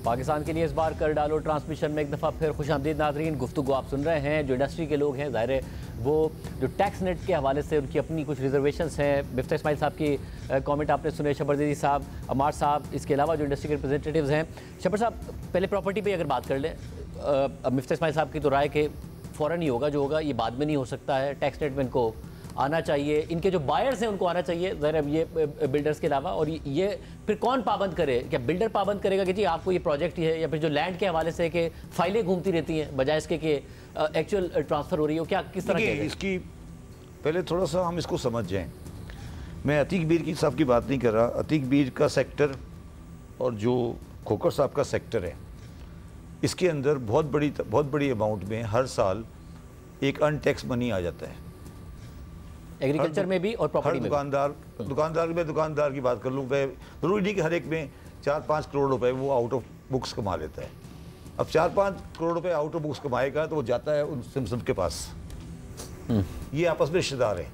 पाकिस्तान के लिए इस बार कर डालो ट्रांसमिशन में एक दफ़ा फिर खुशामदीद नाज़रीन। गुफ्तगू आप सुन रहे हैं, जो इंडस्ट्री के लोग हैं ज़ाहिर है वो जो टैक्स नेट के हवाले से उनकी अपनी कुछ रिजर्वेशंस हैं। मिफ्ता इस्माइल साहब की कमेंट आपने सुने, शबरदीदी साहब, अमार साहब, इसके अलावा जो इंडस्ट्री के रिप्रेजेंटेटिव्स हैं। शबर साहब, पहले प्रॉपर्टी पे अगर बात कर लें, मिफ्ता इस्माइल साहब की तो राय के फ़ौरन ही होगा, जो होगा ये बाद में नहीं हो सकता है। टैक्स नेट में इनको आना चाहिए, इनके जो बायर्स हैं उनको आना चाहिए ज़रा, ये बिल्डर्स के अलावा। और ये फिर कौन पाबंद करे? क्या बिल्डर पाबंद करेगा कि जी आपको ये प्रोजेक्ट ही है, या फिर जो लैंड के हवाले से कि फाइलें घूमती रहती हैं बजाय इसके कि एक्चुअल ट्रांसफ़र हो रही हो? क्या किस तरह की इसकी पहले थोड़ा सा हम इसको समझ जाएं। मैं अतीक बीर की साहब की बात नहीं कर रहा। अतीक बीर का सेक्टर और जो खोकर साहब का सेक्टर है, इसके अंदर बहुत बड़ी अमाउंट में हर साल एक अनटैक्स मनी आ जाता है। एग्रीकल्चर में भी और प्रॉपर्टी में। दुकानदार की बात कर लूँ, मैं जरूरी नहीं कि हर एक में 4-5 करोड़ रुपए वो आउट ऑफ बुक्स कमा लेता है। अब 4-5 करोड़ रुपए आउट ऑफ बुक्स कमाएगा तो वो जाता है उन सिमसम के पास। ये आपस में रिश्तेदार हैं।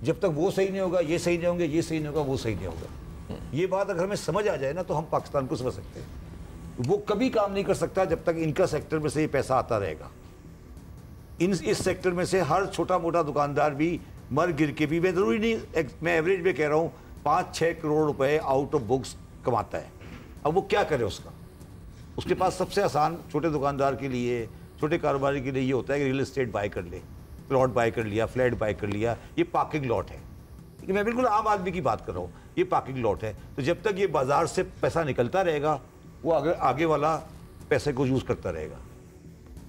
जब तक वो सही नहीं होगा ये सही नहीं होंगे, ये सही नहीं होगा वो सही नहीं होगा। ये बात अगर हमें समझ आ जाए ना तो हम पाकिस्तान को समझ सकते हैं। वो कभी काम नहीं कर सकता जब तक इनका सेक्टर में से ये पैसा आता रहेगा। इस सेक्टर में से हर छोटा मोटा दुकानदार भी मर गिर के भी, मैं जरूरी नहीं, मैं एवरेज में कह रहा हूँ, 5-6 करोड़ रुपए आउट ऑफ बुक्स कमाता है। अब वो क्या करे उसके पास सबसे आसान छोटे दुकानदार के लिए, छोटे कारोबारी के लिए ये होता है कि रियल एस्टेट बाय कर ले, प्लॉट बाय कर लिया, फ्लैट बाय कर लिया, ये पार्किंग लॉट है। मैं बिल्कुल आम आदमी की बात कर रहा हूँ, ये पार्किंग लॉट है। तो जब तक ये बाजार से पैसा निकलता रहेगा वो आगे वाला पैसे को यूज करता रहेगा।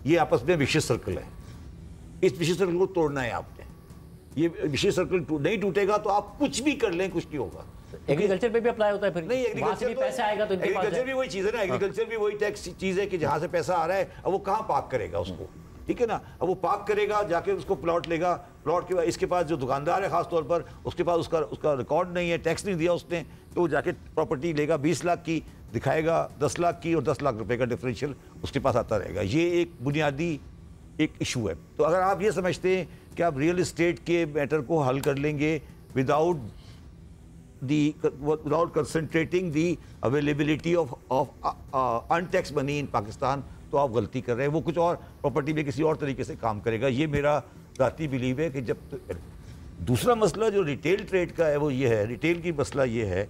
ये आपस में विशेष सर्कल है। इस विशेष सर्कल को तोड़ना है आपने। ये विशेष सर्कल नहीं टूटेगा तो आप कुछ भी कर लें, कुछ नहीं होगा। एग्रीकल्चर पे भी अप्लाई होता है फिर? नहीं, एग्रीकल्चर तो पैसा आएगा तो इनके पास एग्रीकल्चर भी वही चीज है ना। एग्रीकल्चर भी वही टैक्स चीज है कि जहां से पैसा आ रहा है अब वो कहां पार्क करेगा उसको, ठीक है ना। अब वो पार्क करेगा, जाके उसको प्लॉट लेगा, प्लॉट के बाद इसके पास जो दुकानदार है खास तौर पर, उसके पास उसका रिकॉर्ड नहीं है, टैक्स नहीं दिया उसने, तो वो जाके प्रॉपर्टी लेगा 20 लाख की, दिखाएगा 10 लाख की, और 10 लाख रुपए का डिफरेंशियल उसके पास आता रहेगा। ये एक बुनियादी एक इशू है। तो अगर आप ये समझते हैं कि आप रियल एस्टेट के मैटर को हल कर लेंगे without concentrating the availability of untaxed money in Pakistan, तो आप गलती कर रहे हैं। वो कुछ और प्रॉपर्टी में किसी और तरीके से काम करेगा। ये मेरा ज़ाती बिलीव है कि जब दूसरा मसला जो रिटेल ट्रेड का है वो ये है, रिटेल की मसला ये है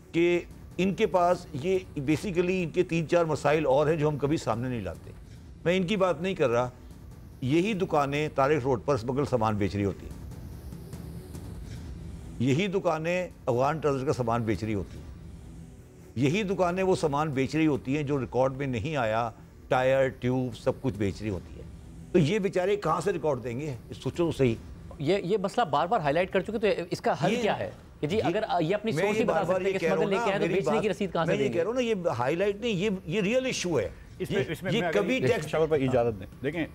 कि इनके पास ये बेसिकली इनके 3-4 मसाइल और हैं जो हम कभी सामने नहीं लाते। मैं इनकी बात नहीं कर रहा। यही दुकानें तारिक रोड पर स्मगल सामान बेच रही होती हैं, यही दुकानें अफगान ट्रेजर का सामान बेच रही होती हैं, यही दुकानें वो सामान बेच रही होती हैं जो रिकॉर्ड में नहीं आया, टायर ट्यूब सब कुछ बेच रही होती है। तो ये बेचारे कहाँ से रिकॉर्ड देंगे? सोचो तो सही। ये मसला बार बार हाईलाइट कर चुके, तो इसका हल क्या है कि जी अगर ये अपनी सोच ही बता सकते हैं कि स्मगल लेके आए तो बेचने की रसीद कहाँ से देंगे? मैं ये कह रहा हूँ ना, ये हाईलाइट नहीं, ये रियल इशू है। इसमें ये कभी टैक्स शबर पर इजाजत दें। देखें,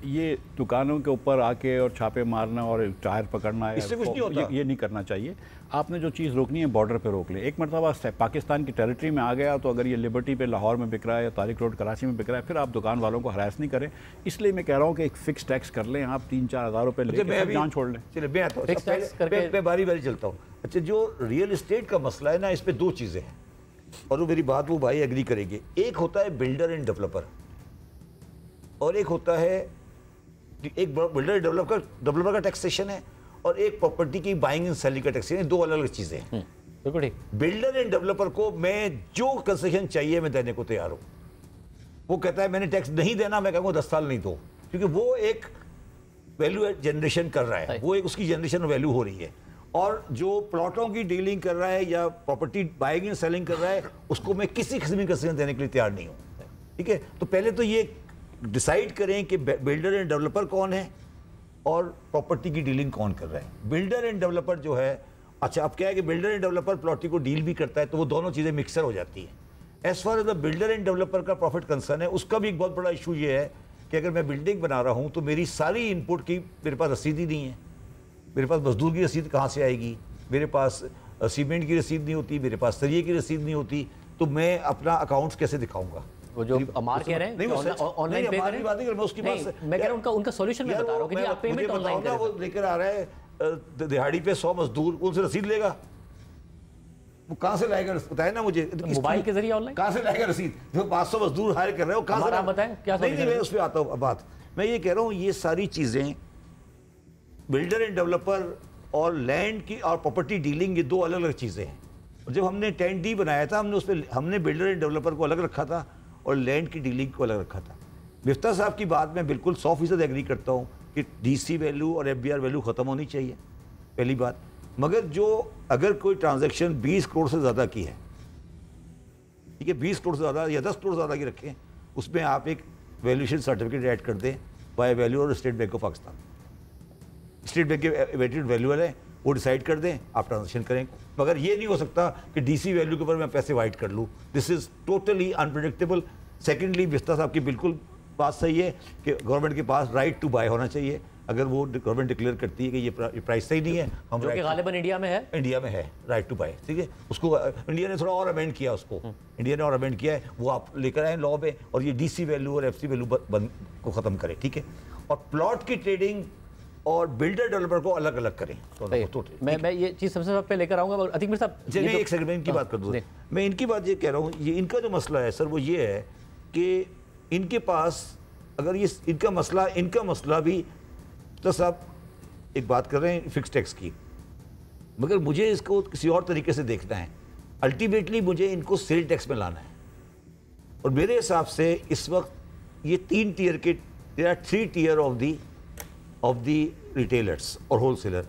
ये दुकानों के ऊपर आके और छापे मारना और टायर पकड़ना इससे कुछ नहीं होता। ये नहीं करना चाहिए। आपने जो चीज़ रोकनी है बॉर्डर पे रोक ले। एक मरतबा पाकिस्तान की टेरिटरी में आ गया तो अगर ये लिबर्टी पे लाहौर में बिक रहा है या तारिक रोड कराची में बिक रहा है, फिर आप दुकान वालों को हरास नहीं करें। इसलिए मैं कह रहा हूँ कि एक फिक्स टैक्स कर लें, आप 3-4 हज़ार रुपये लेकर जान छोड़ लें। चलिए मैं आता हूँ, मैं बारी चलता हूँ। अच्छा, जो रियल एस्टेट का मसला है ना, इस पर 2 चीज़ें हैं और वो मेरी बात वो भाई एग्री करेंगे। एक होता है बिल्डर एंड डेवलपर, और एक होता है एक बिल्डर डेवलपर का टैक्सेशन है, और एक प्रॉपर्टी की बाइंग एंड सेलिंग का टैक्सेशन है। 2 अलग अलग चीजें हैं। बिल्कुल ठीक। बिल्डर एंड डेवलपर को मैं जो कंसेशन चाहिए मैं देने को तैयार हूं। वो कहता है मैंने टैक्स नहीं देना, मैं कहूँगा 10 साल नहीं दो, क्योंकि वो एक वैल्यू जनरेशन कर रहा है, वो एक उसकी जनरेशन वैल्यू हो रही है। और जो प्लॉटों की डीलिंग कर रहा है या प्रॉपर्टी बाइंग एंड सेलिंग कर रहा है, उसको मैं किसी किस्म की कंसेशन देने के लिए तैयार नहीं हूँ। ठीक है, तो पहले तो ये डिसाइड करें कि बिल्डर एंड डेवलपर कौन है और प्रॉपर्टी की डीलिंग कौन कर रहा है। बिल्डर एंड डेवलपर जो है, अच्छा अब क्या है कि बिल्डर एंड डेवलपर प्रॉपर्टी को डील भी करता है, तो वो दोनों चीज़ें मिक्सर हो जाती हैं। As far as the builder and developer का प्रॉफिट कंसर्न है, उसका भी एक बहुत बड़ा इशू ये है कि अगर मैं बिल्डिंग बना रहा हूँ तो मेरी सारी इनपुट की मेरे पास रसीद ही नहीं है। मेरे पास मजदूर की रसीद कहाँ से आएगी, मेरे पास सीमेंट की रसीद नहीं होती, मेरे पास सरिये की रसीद नहीं होती, तो मैं अपना अकाउंट्स कैसे दिखाऊंगा? वो जो अमार कह रहे हैं ऑनलाइन पे करें, मैं उसकी बात मैं कह रहा हूं उनका सॉल्यूशन मैं बता रहा हूं कि आप पेमेंट ऑनलाइन करें। वो लेकर आ रहा है दिहाड़ी पे 100 मजदूर, उनसे रसीद लेगा, वो कहाँ से लाएगा, बताए ना मुझे। मोबाइल के जरिए ऑनलाइन कहाँ से लाएगा रसीद? जो 500 मजदूर हायर कर रहे हो कहाँ से? आप बताएं क्या? नहीं, मैं उस पर आता हूँ बात। मैं ये कह रहा हूँ ये सारी चीज़ें बिल्डर एंड डेवलपर और लैंड की और प्रॉपर्टी डीलिंग, ये दो अलग अलग चीज़ें हैं। और जब हमने 10D बनाया था हमने उस पर हमने बिल्डर एंड डेवलपर को अलग रखा था और लैंड की डीलिंग को अलग रखा था। मिफ्ता साहब की बात में बिल्कुल 100% एग्री करता हूँ कि DC वैल्यू और FBR वैल्यू ख़त्म होनी चाहिए, पहली बात। मगर जो अगर कोई ट्रांजैक्शन 20 करोड़ से ज़्यादा की है, ठीक है, 20 करोड़ से ज़्यादा या 10 करोड़ ज़्यादा की रखें, उसमें आप एक वैल्यूएशन सर्टिफिकेट ऐड कर दें बाय वैल्यू और state bank of Pakistan. State bank के वेटेड वैल्यूअर है, वो डिसाइड कर दें, आप ट्रांजेक्शन करें। मगर ये नहीं हो सकता कि DC वैल्यू के ऊपर मैं पैसे वाइट कर लूँ। This is totally unpredictable. Secondly, Miftah साहब की बिल्कुल बात सही है कि गवर्नमेंट के पास राइट टू बाय होना चाहिए। अगर वो गवर्नमेंट डिक्लेयर करती है कि ये प्राइस सही नहीं है, हम जो कि गालिबन इंडिया में है, इंडिया में है राइट टू बाय, ठीक है, उसको इंडिया ने थोड़ा और अमेंड किया, उसको इंडिया ने और अमेंड किया है, वो आप लेकर आए लॉ में, और ये DC वैल्यू और FC वैल्यू को ख़त्म करें, ठीक है। और प्लॉट की ट्रेडिंग और बिल्डर डेवलपर को अलग अलग करें। तो मैं ये चीज़ सबसे पे लेकर आऊँगा। अतीक मिर साहब, चलिए एक सेकंड में इनकी बात कर दूँ। मैं इनकी बात ये कह रहा हूँ, ये इनका जो मसला है सर वो ये है कि इनके पास अगर ये इनका मसला भी, तो साहब एक बात कर रहे हैं फिक्स टैक्स की, मगर मुझे इसको किसी और तरीके से देखना है। अल्टीमेटली मुझे इनको सेल टैक्स में लाना है, और मेरे हिसाब से इस वक्त ये 3 टियर के, there are 3 tier of the retailers और होलसेलर।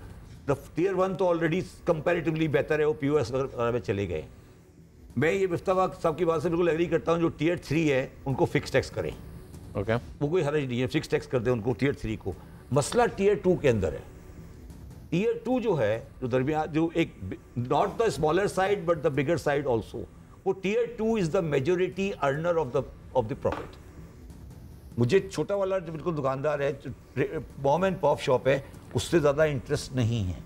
द टियर 1 तो ऑलरेडी कंपैरेटिवली बेहतर है, वो POS वगैरह में चले गए। मैं ये मुफ्ता साहब की बात से बिल्कुल एग्री करता हूँ, जो टियर 3 है उनको फिक्स टैक्स करें। ओके, वो कोई हर्ज नहीं है, फिक्स टैक्स कर दे उनको टियर 3 को। मसला टियर 2 के अंदर है। टियर 2 जो है, जो दरमियान, जो एक not the smaller side but the bigger side also, वो tier 2 is the majority earner of the profit. मुझे छोटा वाला जो बिल्कुल दुकानदार है, मॉम एंड पॉप शॉप है, उससे ज़्यादा इंटरेस्ट नहीं है।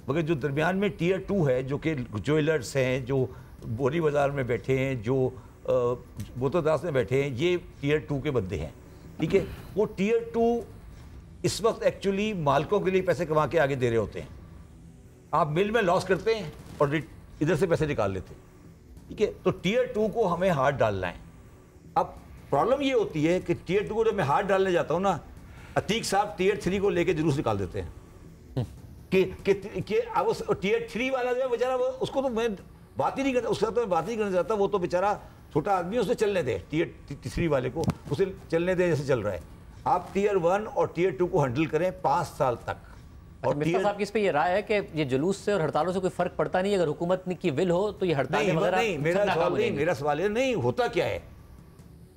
मगर जो दरमियान में टियर 2 है, जो कि ज्वेलर्स हैं, जो बोरी बाज़ार में बैठे हैं, जो बोतोदास में बैठे हैं, ये टियर 2 के बंदे हैं, ठीक है। वो टियर 2 इस वक्त एक्चुअली मालिकों के लिए पैसे कमा के आगे दे रहे होते हैं। आप मिल में लॉस करते हैं और इधर से पैसे निकाल लेते हैं, ठीक है। तो टियर 2 को हमें हाथ डालना है। अब प्रॉब्लम ये होती है कि टियर 2 को जब मैं हाथ डालने जाता हूँ ना, अतीक साहब टियर 3 को लेके जुलूस निकाल देते हैं कि अब उस टियर 3 वाला जो है बेचारा, उसको तो मैं बात ही नहीं करता, उसका तो मैं बात ही करना चाहता। वो तो बेचारा छोटा आदमी, उसे चलने दे, टियर 3 वाले को उसे चलने दे जैसे चल रहा है। आप टियर 1 और टियर 2 को हैंडल करें 5 साल तक। और मिफ्ता साहब की इस पे ये राय है कि ये जुलूस से और हड़तालों से कोई फर्क पड़ता नहीं है, अगर हुकूमत की विल हो तो ये हड़ताल नहीं, मेरा सवाल ये नहीं होता क्या है,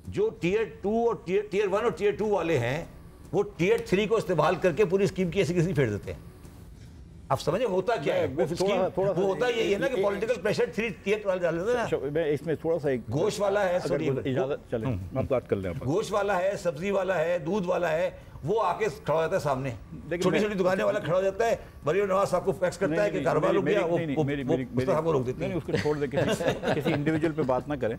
जो टियर 2 और टियर 1 और टियर 2 वाले हैं, वो टियर 3 को इस्तेमाल करके पूरी स्कीम की ऐसी किसी फेर देते हैं। आप समझे होता क्या है? वो होता यही है ना कि पॉलिटिकल प्रेशर 3 टियर वाले डाल देते हैं ना। मैं इसमें थोड़ा सा एक गोश्त वाला है, सॉरी इजाजत चले आप बात कर लें। गोश्त वाला है, सब्जी वाला है, दूध वाला है, वो आके खड़ा हो जाता है सामने, छोटी छोटी दुकानें वाला खड़ा हो जाता है, मरियम नवाज साहब को फैक्स करता है कि कारोबार रुक गया, वो रोक देते हैं। उसको छोड़ दे, किसी इंडिविजुअल पे बात ना करें।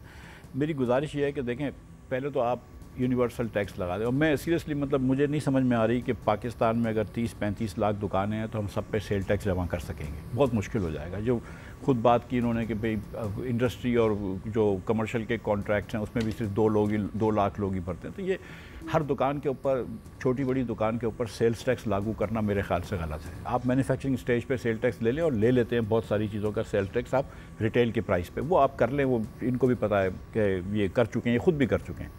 मेरी गुजारिश ये है कि देखें, पहले तो आप यूनिवर्सल टैक्स लगा दें। और मैं सीरियसली, मतलब मुझे नहीं समझ में आ रही कि पाकिस्तान में अगर 30-35 लाख दुकानें हैं तो हम सब पे सेल टैक्स जमा कर सकेंगे, बहुत मुश्किल हो जाएगा। जो खुद बात की इन्होंने कि भाई इंडस्ट्री और जो कमर्शियल के कॉन्ट्रैक्ट्स हैं उसमें भी सिर्फ 2 लाख लोग ही भरते हैं। तो ये हर दुकान के ऊपर, छोटी बड़ी दुकान के ऊपर सेल्स टैक्स लागू करना मेरे ख्याल से गलत है। आप मैन्युफैक्चरिंग स्टेज पे सेल टैक्स ले लें, और ले लेते हैं बहुत सारी चीज़ों का सेल्स टैक्स आप रिटेल के प्राइस पे, वो आप कर लें। वो इनको भी पता है कि ये कर चुके हैं, ये खुद भी कर चुके हैं।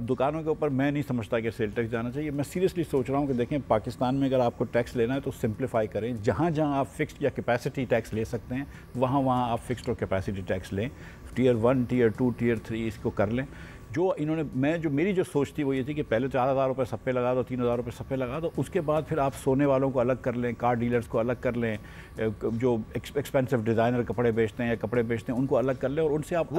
दुकानों के ऊपर मैं नहीं समझता कि सेल टैक्स जाना चाहिए। मैं सीरियसली सोच रहा हूँ कि देखें, पाकिस्तान में अगर आपको टैक्स लेना है तो सिंप्लीफाई करें। जहाँ जहाँ आप फिक्स्ड या कैपेसिटी टैक्स ले सकते हैं, वहाँ वहाँ आप फिक्स्ड और कैपेसिटी टैक्स लें। टियर 1, टियर 2, टियर 3 इसको कर लें। जो इन्होंने मेरी जो सोच थी वो ये थी कि पहले 4,000 रुपये सब पे लगा दो, 3,000 रुपये सब पे लगा दो, उसके बाद फिर आप सोने वालों को अलग कर लें, कार डीलर्स को अलग कर लें, जो एक्सपेंसिव डिज़ाइनर कपड़े बेचते हैं या कपड़े बेचते हैं उनको अलग कर लें, और उनसे आप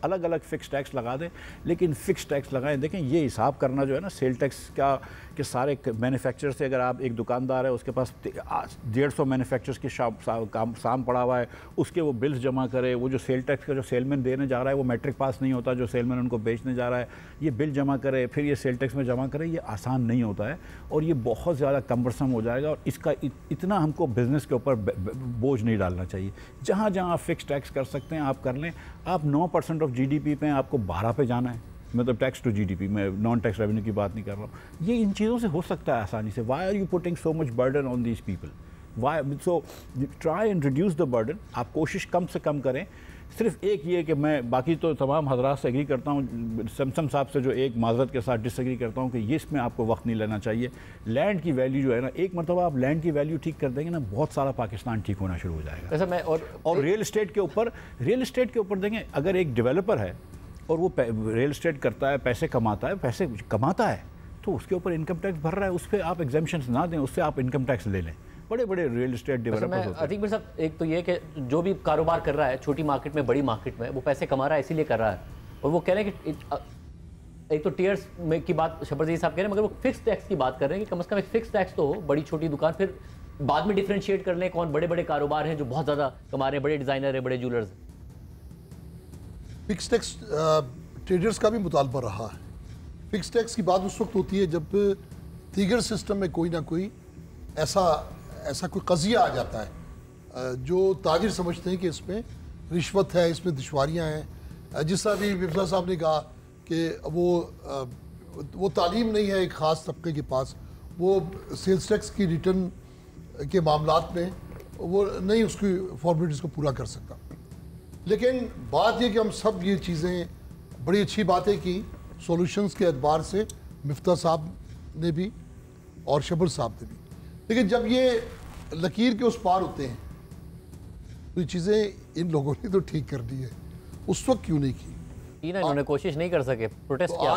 अलग अलग फ़िक्स टैक्स लगा दें। लेकिन फ़िक्स टैक्स लगाएं। देखें, ये हिसाब करना जो है ना सेल टैक्स का, कि सारे मैन्युफैक्चरर से, अगर आप एक दुकानदार है उसके पास 150 मैन्युफैक्चरर्स के साम पड़ा हुआ है, उसके वो बिल्स जमा करे, वो जो सेल टैक्स का जो सेलमैन देने जा रहा है वो मैट्रिक पास नहीं होता जो सेलमैन उनको बेचने जा रहा है, ये बिल जमा करे फिर ये सेल टैक्स में जमा करे, ये आसान नहीं होता है और ये बहुत ज़्यादा कम्बरसम हो जाएगा और इसका इतना हमको बिज़नेस के ऊपर बोझ नहीं डालना चाहिए। जहाँ जहाँ आप फिक्स टैक्स कर सकते हैं आप कर लें। आप 9% ऑफ GDP पे आपको 12 पे जाना है, मतलब टैक्स टू GDP, मैं नॉन टैक्स रेवेन्यू की बात नहीं कर रहा हूँ। ये इन चीज़ों से हो सकता है आसानी से। Why are you putting so much burden on these people? Why? So try and reduce the burden. आप कोशिश कम से कम करें। सिर्फ एक ये कि मैं बाकी तो तमाम हजरात से एग्री करता हूँ, समसम साहब से जो एक माजरत के साथ डिसएग्री करता हूँ कि ये इसमें आपको वक्त नहीं लेना चाहिए। लैंड की वैल्यू जो है ना, एक मरतबा आप लैंड की वैल्यू ठीक कर देंगे ना, बहुत सारा पाकिस्तान ठीक होना शुरू हो जाएगा। ऐसा मैं और रियल इस्टेट के ऊपर देंगे, अगर एक डेवलपर है और वो रियल इस्टेट करता है, पैसे कमाता है तो उसके ऊपर इनकम टैक्स भर रहा है, उस पर आप एग्जाम्पशंस ना दें, उससे आप इनकम टैक्स ले लें। बड़े बड़े रियल इस्टेट डेवलपर्स होते हैं। अतीक भाई साहब, एक तो ये कि जो भी कारोबार कर रहा है छोटी मार्केट में बड़ी मार्केट में, वो पैसे कमा रहा है इसीलिए कर रहा है, और वो कह रहे हैं कि एक तो टीयर्स में की बात शबरजी साहब कह रहे हैं, मगर वो फिक्स टैक्स की बात कर रहे हैं कि कम से कम एक फिक्स टैक्स तो हो, बड़ी छोटी दुकान, फिर बाद में डिफ्रेंशिएट कर लें कौन बड़े बड़े कारोबार हैं जो बहुत ज़्यादा कमा रहे हैं, बड़े डिज़ाइनर है, बड़े ज्वेलर्स। फिक्स टैक्स ट्रेडर्स का भी मुतालबा रहा है। फिक्स टैक्स की बात उस वक्त होती है जब दीगर सिस्टम में कोई ना कोई ऐसा कोई कज़िया आ जाता है जो ताजिर समझते हैं कि इसमें रिश्वत है, इसमें दुश्वारियाँ हैं। जिस तरह भी मिर्ज़ा साहब ने कहा कि वो तालीम नहीं है एक ख़ास तबके के पास, वो सेल्स टैक्स की रिटर्न के मामलात में वो नहीं उसकी फॉर्मेलिटीज़ को पूरा कर सकता। लेकिन बात यह कि हम सब ये चीज़ें बड़ी अच्छी बातें की सॉल्यूशंस के एतबार से, मिफ्ता साहब ने भी और शबर साहब ने भी, लेकिन जब ये लकीर के उस पार होते हैं तो ये चीज़ें इन लोगों ने तो ठीक कर दी है, उस वक्त क्यों नहीं की? इन्होंने कोशिश नहीं कर सके, प्रोटेस्ट तो किया।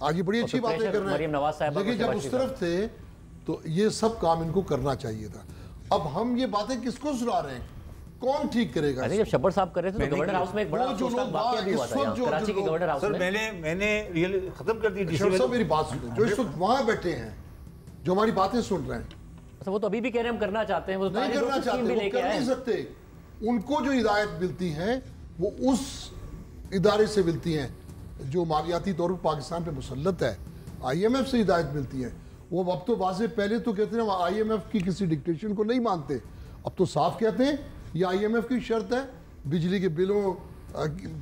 आज ये बड़ी अच्छी बातें कर रहे हैं, लेकिन जब उस तरफ थे तो ये सब काम इनको करना चाहिए था। अब हम ये बातें किसको सुना रहे हैं? कौन ठीक करेगा? अरे जब शब्बर साहब कर रहे थे तो गवर्नर हाउस में एक बड़ा वाकया भी हुआ था कराची के गवर्नर हाउस में। मैंने रियल खत्म कर दी। सब मेरी बात सुनो, जो इस वक्त वहां बैठे हैं, जो हमारी बातें सुन रहे हैं, अच्छा वो तो अभी भी कह रहे हैं हम करना चाहते हैं, वो नहीं करना चाहते, वो कर नहीं सकते। उनको जो हिदायत मिलती है वो उस इदारे से मिलती हैं जो मालियाती तौर पर पाकिस्तान पे मुसल्लत है। IMF से हिदायत मिलती है। वो अब तो वाज़े पहले तो कहते हैं IMF की किसी डिक्टेशन को नहीं मानते, अब तो साफ कहते हैं ये IMF की शर्त है, बिजली के बिलों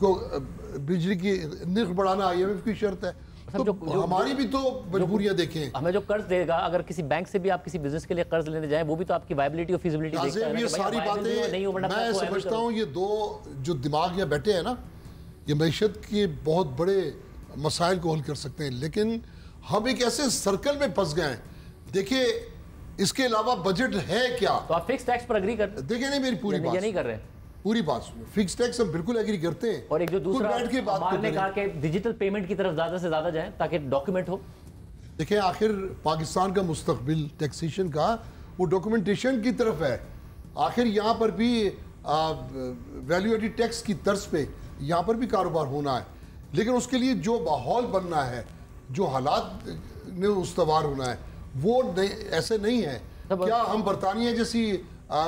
को, बिजली की निर्ख बढ़ाना IMF की शर्त है। तो हमारी भी तो मजबूरियां देखें। हमें जो कर्ज देगा, अगर किसी बैंक से भी आप किसी बिजनेस के लिए कर्ज लेने जाएं, वो भी तो आपकी वायबिलिटी और फिजिबिलिटी देखता है। ये सारी बातें मैं समझता हूँ ये दो जो दिमाग यहाँ बैठे हैं ना, ये मैशत के बहुत बड़े मसाइल को हल कर सकते हैं, लेकिन हम एक ऐसे सर्कल में फंस गए हैं। देखिए इसके अलावा बजट है क्या? तो आप फिक्स टैक्स पर एग्री कर, देखिए नहीं मेरी पूरी बात नहीं कर रहे, पूरी बात सुनो। फिक्स टैक्स हम बिल्कुल एग्री करते हैं, और एक जो दूसरा बैठ के बात ने कहा कि डिजिटल पेमेंट की तरफ ज्यादा से ज्यादा जाएं ताकि डॉक्यूमेंट हो। देखिए आखिर पाकिस्तान का मुस्तकबिल टैक्सेशन का वो डॉक्यूमेंटेशन की तरफ है। आखिर यहाँ पर भी वैल्यू एडिड टैक्स की तर्ज पे यहाँ पर भी कारोबार होना है, लेकिन उसके लिए जो माहौल बनना है, जो हालात ने उस्तवार होना है, वो नहीं, ऐसे नहीं है। क्या हम बरतानिया जैसी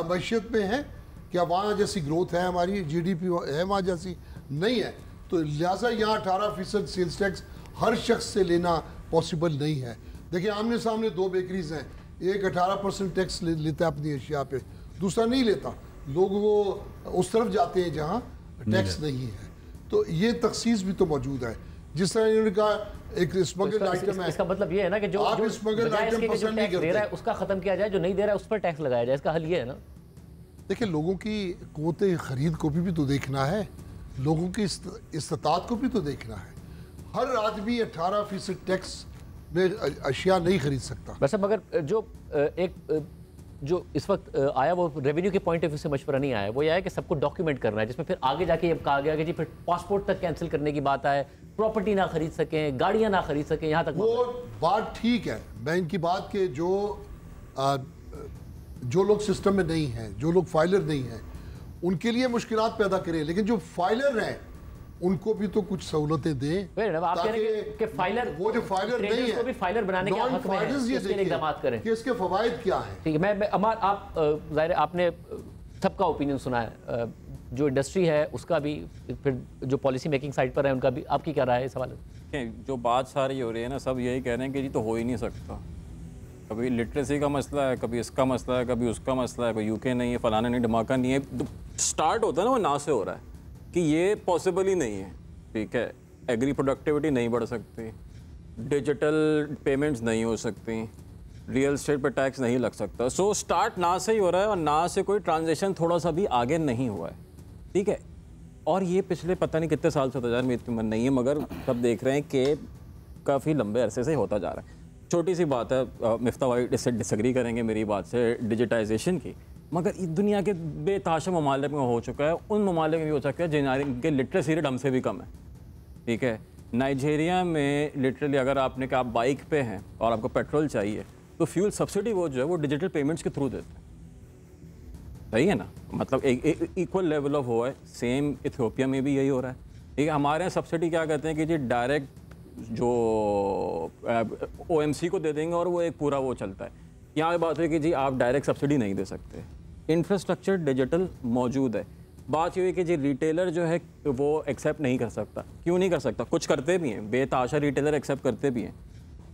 मैशियत में हैं? क्या वहाँ जैसी ग्रोथ है, हमारी GDP है वहाँ जैसी? नहीं है। तो लिहाजा यहाँ 18% सेल्स टैक्स हर शख्स से लेना पॉसिबल नहीं है। देखिए आमने सामने दो बेकरीज हैं, एक 18% टैक्स लेता है अपनी अशिया पे, दूसरा नहीं लेता। लोग वो उस तरफ जाते हैं जहाँ टैक्स नहीं है। तो ये तखसीस भी तो मौजूद है। जिस तरह इन्होंने कहा एक स्मगल्ड आइटम है, इसका मतलब ये है ना कि जो आप स्मगल्ड आइटम पसंद नहीं करते, उसका खत्म किया जाए, जो नहीं दे रहा है उस पर टैक्स लगाया जाए। इसका हल ये है ना। देखिए लोगों की क़ुव्वत खरीद को भी तो देखना है, लोगों की इस्तात को भी तो देखना है। हर आदमी 18% टैक्स में अशिया नहीं खरीद सकता। वैसे मगर जो इस वक्त आया वो रेवेन्यू के पॉइंट ऑफ व्यू से मशवरा नहीं आया, वो यह है कि सबको डॉक्यूमेंट करना है, जिसमें फिर आगे जाके ये कहा गया कि जी फिर पासपोर्ट तक कैंसिल करने की बात आए, प्रॉपर्टी ना खरीद सकें, गाड़ियां ना खरीद सकें, यहाँ तक वो बात ठीक है। मैं इनकी बात के जो लोग सिस्टम में नहीं हैं, जो लोग फाइलर नहीं हैं, उनके लिए मुश्किलात पैदा करें, लेकिन जो फाइलर हैं उनको भी तो कुछ सहूलतें दें। आप कह रहे हैं कि फाइलर, वो जो फाइलर नहीं है, भी फाइलर बनाने के हक में है, इसके लिए इक़दाम करें कि इसके फवाइद क्या हैं। ठीक है, मैं अमार, आप जाहिर आपने सबका ओपिनियन सुना है, जो इंडस्ट्री है उसका भी, फिर जो पॉलिसी मेकिंग साइड पर है उनका भी, आपकी क्या राय है इस हवाले से? जो बात सारी हो रही है ना, सब यही कह रहे हैं कि जी तो हो ही नहीं सकता। कभी लिटरेसी का मसला है, कभी इसका मसला है, कभी उसका मसला है, कोई यूके नहीं है, फलाना नहीं, धमाका नहीं है। तो स्टार्ट होता है ना वो ना से हो रहा है कि ये पॉसिबल ही नहीं है, ठीक है। एग्री प्रोडक्टिविटी नहीं बढ़ सकती, डिजिटल पेमेंट्स नहीं हो सकती, रियल एस्टेट पर टैक्स नहीं लग सकता। सो स्टार्ट ना से ही हो रहा है और ना से कोई ट्रांजेक्शन थोड़ा सा भी आगे नहीं हुआ है, ठीक है। और ये पिछले पता नहीं कितने साल से होता जा रहा है, मेरी इतनी मन नहीं है, मगर सब देख रहे हैं कि काफ़ी लंबे अरसे से होता जा रहा है। छोटी सी बात है, मिफ्ता भाई इससे डिसएग्री करेंगे मेरी बात से, डिजिटाइजेशन की, मगर दुनिया के बेताशा ममालिक में हो चुका है, उन ममालिक में भी हो सकता है जिनके लिटरेसी रेट हमसे भी कम है, ठीक है। नाइजीरिया में लिटरली अगर आपने कहा आप बाइक पे हैं और आपको पेट्रोल चाहिए तो फ्यूल सब्सिडी वो जो है वो डिजिटल पेमेंट्स के थ्रू देते हैं, सही है ना। मतलब एक इक्वल लेवल ऑफ हो है। सेम इथियोपिया में भी यही हो रहा है, ठीक है। हमारे यहाँ सब्सिडी क्या कहते हैं कि जी डायरेक्ट जो OMC को दे देंगे और वो एक पूरा वो चलता है। यहाँ बात है कि जी आप डायरेक्ट सब्सिडी नहीं दे सकते, इंफ्रास्ट्रक्चर डिजिटल मौजूद है। बात ये है कि जी रिटेलर जो है वो एक्सेप्ट नहीं कर सकता। क्यों नहीं कर सकता? कुछ करते भी हैं, बेताशा रिटेलर एक्सेप्ट करते भी हैं,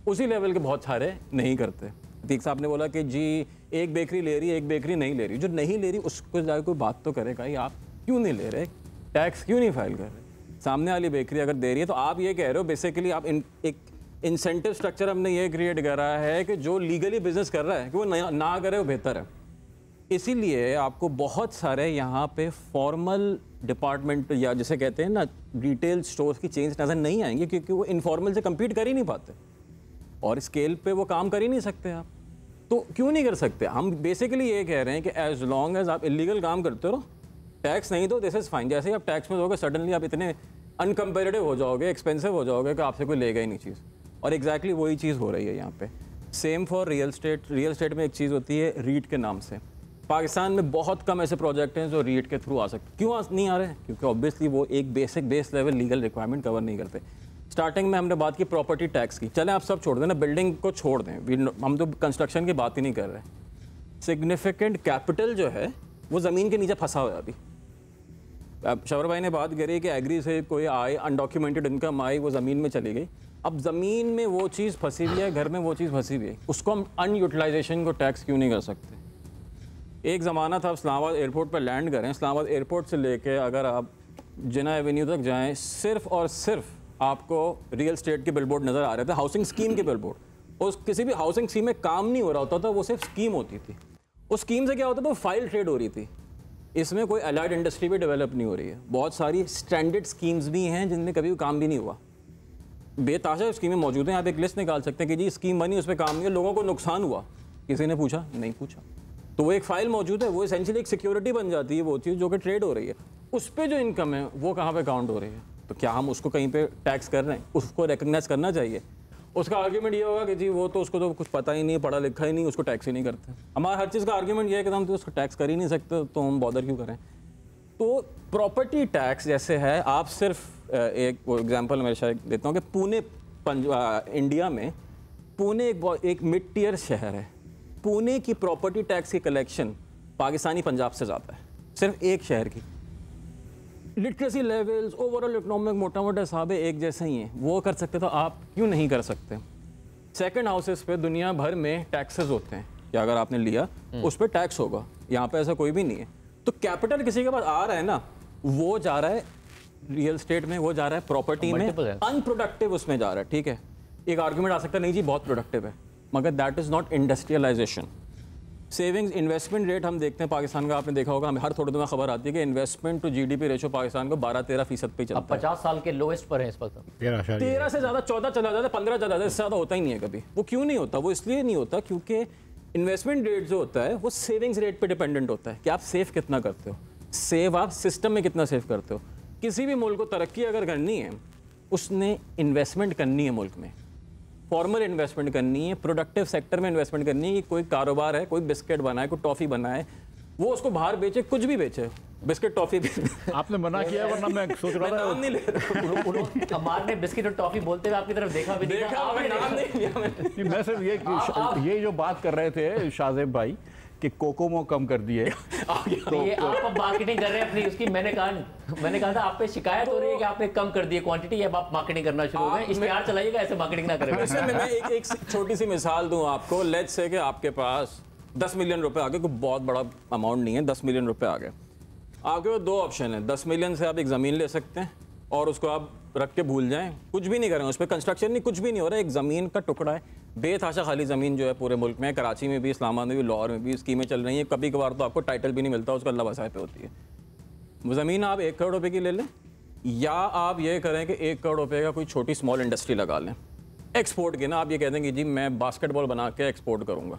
उसी लेवल के बहुत सारे नहीं करते। ठीक साहब ने बोला कि जी एक बेकरी ले रही है, एक बेकरी नहीं ले रही। जो नहीं ले रही उसको जाकर कोई बात तो करेगा ही, आप क्यों नहीं ले रहे, टैक्स क्यों नहीं फाइल कर रहे? सामने वाली बेकरी अगर दे रही है तो आप ये कह रहे हो बेसिकली आप एक इंसेंटिव स्ट्रक्चर हमने ये क्रिएट करा है कि जो लीगली बिजनेस कर रहा है कि वो ना करे वो बेहतर है। इसीलिए आपको बहुत सारे यहाँ पे फॉर्मल डिपार्टमेंट या जिसे कहते हैं ना रिटेल स्टोर्स की चेंज नज़र नहीं आएंगे, क्योंकि वो इनफॉर्मल से कम्पीट कर ही नहीं पाते और स्केल पे वो काम कर ही नहीं सकते। आप तो क्यों नहीं कर सकते? हम बेसिकली ये कह रहे हैं कि एज लॉन्ग एज आप इलीगल काम करते रहो, टैक्स नहीं दो, दिस इज़ फाइन। जैसे ही आप टैक्स में दोगे सडनली आप इतने अनकम्पेरेटिव हो जाओगे, एक्सपेंसिव हो जाओगे कि आपसे कोई लेगा ही नहीं चीज़। और एग्जैक्टली वही चीज़ हो रही है यहाँ पे। Same for real estate. Real estate में एक चीज़ होती है रीट के नाम से। पाकिस्तान में बहुत कम ऐसे प्रोजेक्ट हैं जो रीट के थ्रू आ सकते। क्यों नहीं आ रहे हैं? क्योंकि ऑब्वियसली वो एक base level legal requirement cover नहीं करते। स्टार्टिंग में हमने बात की प्रॉपर्टी टैक्स की, चलें आप सब छोड़ दें ना, बिल्डिंग को छोड़ दें, हम तो कंस्ट्रक्शन की बात ही नहीं कर रहे। सिग्निफिकेंट कैपिटल जो है वो ज़मीन के नीचे फंसा हुआ है अभी। शवर भाई ने बात करी कि एग्री से कोई आए, अनडॉक्यूमेंटेड इनकम आई, वो ज़मीन में चली गई। अब ज़मीन में वो चीज़ फंसी हुई है, घर में वो चीज़ फंसी हुई है, उसको हम अनयूटिलाइजेशन को टैक्स क्यों नहीं कर सकते? एक ज़माना था इस्लामाबाद एयरपोर्ट पर लैंड करें, इस्लामाबाद एयरपोर्ट से लेके अगर आप जिना एवेन्यू तक जाएँ, सिर्फ और सिर्फ आपको रियल स्टेट के बिलबोर्ड नज़र आ रहे थे, हाउसिंग स्कीम के बिलबोर्ड। उस किसी भी हाउसिंग स्कीम में काम नहीं हो रहा होता था, वो सिर्फ स्कीम होती थी। उस स्कीम से क्या होता था? वो फाइल ट्रेड हो रही थी। इसमें कोई अलाइड इंडस्ट्री भी डेवलप नहीं हो रही है। बहुत सारी स्टैंडर्ड स्कीम्स भी हैं जिनमें कभी काम भी नहीं हुआ, बेताशा स्कीमें मौजूद हैं। आप एक लिस्ट निकाल सकते हैं कि जी स्कीम बनी, उस पर काम नहीं है, लोगों को नुकसान हुआ, किसी ने पूछा? नहीं पूछा। तो वो एक फ़ाइल मौजूद है, वो एसेंशियली एक सिक्योरिटी बन जाती है, वो चीज़ जो कि ट्रेड हो रही है। उस पर जो इनकम है वो कहाँ पे काउंट हो रही है? तो क्या हम उसको कहीं पे टैक्स कर रहे हैं? उसको रिकग्नाइज करना चाहिए। उसका आर्ग्यूमेंट ये होगा कि जी वो तो उसको तो कुछ पता ही नहीं, पढ़ा लिखा ही नहीं, उसको टैक्स ही नहीं करते। हमारा हर चीज़ का आर्ग्यूमेंट ये है कि हम तो उसको टैक्स कर ही नहीं सकते, तो हम बॉदर क्यों करें? तो प्रॉपर्टी टैक्स जैसे है, आप सिर्फ एक एग्जांपल मैं शायद देता हूँ कि पुणे इंडिया में पुणे एक मिड टियर शहर है। पुणे की प्रॉपर्टी टैक्स की कलेक्शन पाकिस्तानी पंजाब से ज़्यादा है, सिर्फ एक शहर की। लिटरेसी लेवल्स, ओवरऑल इकोनॉमिक मोटा मोटा हिसाब एक जैसे ही हैं। वो कर सकते तो आप क्यों नहीं कर सकते? सेकंड हाउसेस पे दुनिया भर में टैक्सेस होते हैं कि अगर आपने लिया उस पर टैक्स होगा, यहाँ पे ऐसा कोई भी नहीं है। तो कैपिटल किसी के पास आ रहा है ना, वो जा रहा है रियल स्टेट में, वो जा रहा है प्रॉपर्टी में, अनप्रोडक्टिव उसमें जा रहा है। ठीक है, एक आर्ग्यूमेंट आ सकता है नहीं जी बहुत प्रोडक्टिव है, मगर that is not industrialisation. Savings investment rate हम देखते हैं पाकिस्तान का, आपने देखा होगा, हमें हर थोड़े दिन में खबर आती है कि investment to GDP ratio Pakistan को 12-13% पे चलता है। 50 साल के लोएस्ट पर है इस वक्त। 13 से ज़्यादा 14 चला जाता है, 15 चला जाता है, इससे ज़्यादा होता ही नहीं है कभी। वो क्यों नहीं होता? वो इसलिए नहीं होता क्योंकि इन्वेस्टमेंट रेट जो होता है वो सेविंग्स रेट पे डिपेंडेंट होता है कि आप सेव कितना करते हो, सेव आप सिस्टम में कितना सेव करते हो। किसी भी मुल्क को तरक्की अगर करनी है, उसने इन्वेस्टमेंट करनी है, मुल्क में फॉर्मल इन्वेस्टमेंट करनी है, प्रोडक्टिव सेक्टर में इन्वेस्टमेंट करनी है। कि कोई कारोबार है, कोई बिस्किट बनाए, कोई टॉफ़ी बनाए, वो उसको बाहर बेचे, कुछ भी बेचे, बिस्किट टॉफ़ी भी। आपने मना किया, वरना मैं सोच रहा था नहीं ले रहा। अमार ने बिस्किट और टॉफ़ी बोलते हुए आपकी तरफ देखा भी नहीं। नाम नहीं लिया मैंने। मैं सिर्फ ये जो बात कर रहे थे शाहजेब भाई कि कोकोमो कम कर दिए तो ये आप अब मार्केटिंग कर रहे हैं अपनी उसकी। मैंने कहा था आप पे शिकायत हो रही है कि आपने कम कर दी क्वांटिटी, अब आप मार्केटिंग करना शुरू हो गए। इश्तिहार चलाइएगा, ऐसे मार्केटिंग ना करें। मैं एक छोटी सी मिसाल दूं आपको। लेट्स से कि आपके पास 10 मिलियन रुपए आ गए, कोई बहुत बड़ा अमाउंट नहीं है, 10 मिलियन रुपए आ गए। आपके पास दो ऑप्शन है। 10 मिलियन से आप एक ज़मीन ले सकते हैं और उसको आप रख के भूल जाएं, कुछ भी नहीं करें, उस पर कंस्ट्रक्शन नहीं, कुछ भी नहीं हो रहा है, एक ज़मीन का टुकड़ा है। बेतहाशा खाली ज़मीन जो है पूरे मुल्क में, कराची में भी, इस्लामाबाद में भी, लाहौर में भी स्कीमें चल रही हैं। कभी कभार तो आपको टाइटल भी नहीं मिलता, उसका अल्लाह वसाए पे होती है। वो ज़मीन आप 1 करोड़ रुपए की ले लें, या आप ये करें कि 1 करोड़ रुपए का कोई छोटी स्मॉल इंडस्ट्री लगा लें एक्सपोर्ट की ना। आप ये कह दें कि जी मैं बास्केटबॉल बना के एक्सपोर्ट करूँगा,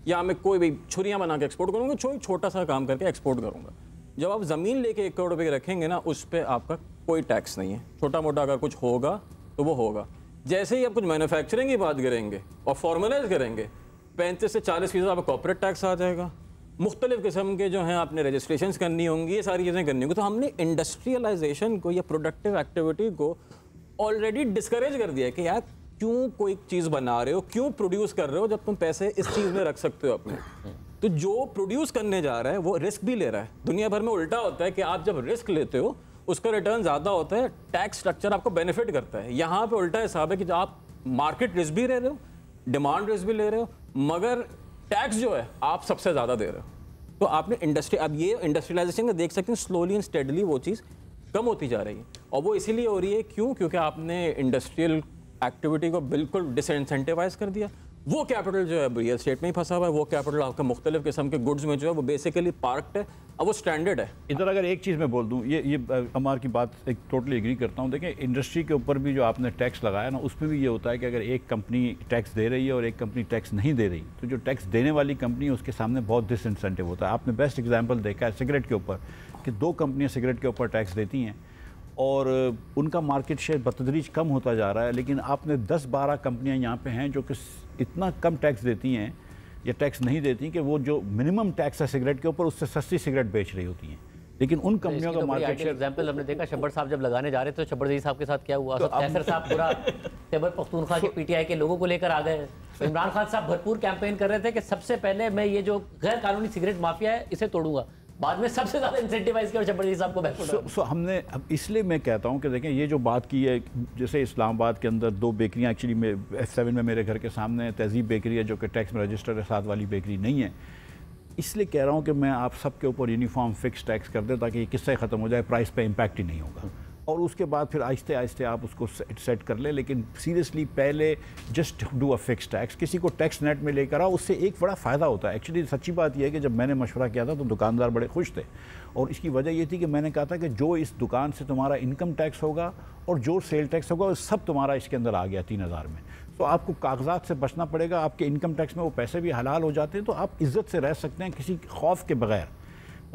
या मैं कोई भी छुरियाँ बना के एक्सपोर्ट करूँगा, छोटा सा काम करके एक्सपोर्ट करूँगा। जब आप ज़मीन लेके 1 करोड़ रुपए रखेंगे ना, उस पर आपका कोई टैक्स नहीं है। छोटा मोटा अगर कुछ होगा तो वो होगा। जैसे ही आप कुछ मैन्युफैक्चरिंग की बात करेंगे और फॉर्मलाइज करेंगे, 35 से 40% आपका कॉर्पोरेट टैक्स आ जाएगा। मुख्तलिफ किस्म के जो हैं आपने रजिस्ट्रेशन करनी होंगी, ये सारी चीज़ें करनी होंगी। तो हमने इंडस्ट्रियलाइजेशन को या प्रोडक्टिव एक्टिविटी को ऑलरेडी डिस्करेज कर दिया है कि यार क्यों कोई चीज़ बना रहे हो, क्यों प्रोड्यूस कर रहे हो जब तुम पैसे इस चीज़ में रख सकते हो अपने। तो जो प्रोड्यूस करने जा रहा है वो रिस्क भी ले रहा है। दुनिया भर में उल्टा होता है कि आप जब रिस्क लेते हो उसका रिटर्न ज़्यादा होता है, टैक्स स्ट्रक्चर आपको बेनिफिट करता है। यहाँ पे उल्टा हिसाब है कि जब आप मार्केट रिस्क भी ले रहे हो, डिमांड रिस्क भी ले रहे हो, मगर टैक्स जो है आप सबसे ज़्यादा दे रहे हो। तो आपने इंडस्ट्री, अब ये इंडस्ट्रियलाइजेशन का देख सकते हैं, स्लोली एंड स्टेडली वो चीज़ कम होती जा रही है। और वो इसीलिए हो रही है क्योंकि आपने इंडस्ट्रियल एक्टिविटी को बिल्कुल डिसइंसेंटिवाइज कर दिया। वो कैपिटल जो है रियल स्टेट में ही फंसा हुआ है, वो कैपिटल आपका मुख्तलिफ किस्म के गुड्स में जो है वो बेसिकली पार्क्ड है, अब वो स्टैंडर्ड है। इधर अगर एक चीज़ मैं बोल दूं, ये अमार की बात एक टोटली एग्री करता हूं। देखें, इंडस्ट्री के ऊपर भी जो आपने टैक्स लगाया ना, उसमें भी ये होता है कि अगर एक कंपनी टैक्स दे रही है और एक कंपनी टैक्स नहीं दे रही, तो जो टैक्स देने वाली कंपनी है उसके सामने बहुत डिसइंसेंटिव होता है। आपने बेस्ट एग्जाम्पल देखा है सिगरेट के ऊपर, कि 2 कंपनियाँ सिगरेट के ऊपर टैक्स देती हैं और उनका मार्केट शेयर बतदरीज कम होता जा रहा है। लेकिन आपने 10-12 कंपनियां यहाँ पे हैं जो कि इतना कम टैक्स देती हैं या टैक्स नहीं देती कि वो जो मिनिमम टैक्स है सिगरेट के ऊपर उससे सस्ती सिगरेट बेच रही होती हैं। लेकिन उन कंपनियों का मार्केट शेयर, एग्जांपल हमने देखा, शब्बर साहब जब लगाने जा रहे थे तो शब्बर जी साहब के साथ क्या हुआ, कैसर साहब पूरा खैबर पख्तूनख्वा के पीटीआई के लोगों को लेकर आ गए। इमरान खान साहब भरपूर कैंपेन कर रहे थे कि सबसे पहले मैं ये जो गैर कानूनी सिगरेट माफिया है इसे तोड़ूंगा। बाद में सबसे ज़्यादा इंसेंटिवाइज किया शब्बर जी साहब को। हमने अब इसलिए मैं कहता हूँ कि देखें, ये जो बात की है, जैसे इस्लामाबाद के अंदर 2 बेकरियाँ एक्चुअली में F7 में मेरे घर के सामने तहजीब बेकरी है जो कि टैक्स में रजिस्टर्ड है, साथ वाली बेकरी नहीं है। इसलिए कह रहा हूँ कि मैं आप सबके ऊपर यूनिफॉर्म फिक्स टैक्स कर दें ताकि ये किस्सा ख़त्म हो जाए, प्राइस पे इम्पैक्ट ही नहीं होगा, और उसके बाद फिर आहिस्ते आहिस्ते आप उसको सेट कर लें। लेकिन सीरियसली पहले just do a fix tax, किसी को टैक्स नेट में लेकर आओ, उससे एक बड़ा फ़ायदा होता है। एक्चुअली सच्ची बात यह है कि जब मैंने मशवरा किया था तो दुकानदार बड़े खुश थे, और इसकी वजह ये थी कि मैंने कहा था कि जो इस दुकान से तुम्हारा इनकम टैक्स होगा और जो सेल टैक्स होगा वो सब तुम्हारा इसके अंदर आ गया 3000 में। तो आपको कागजात से बचना पड़ेगा, आपके इनकम टैक्स में वो पैसे भी हलाल हो जाते हैं, तो आप इज़्ज़त से रह सकते हैं किसी खौफ के बगैर।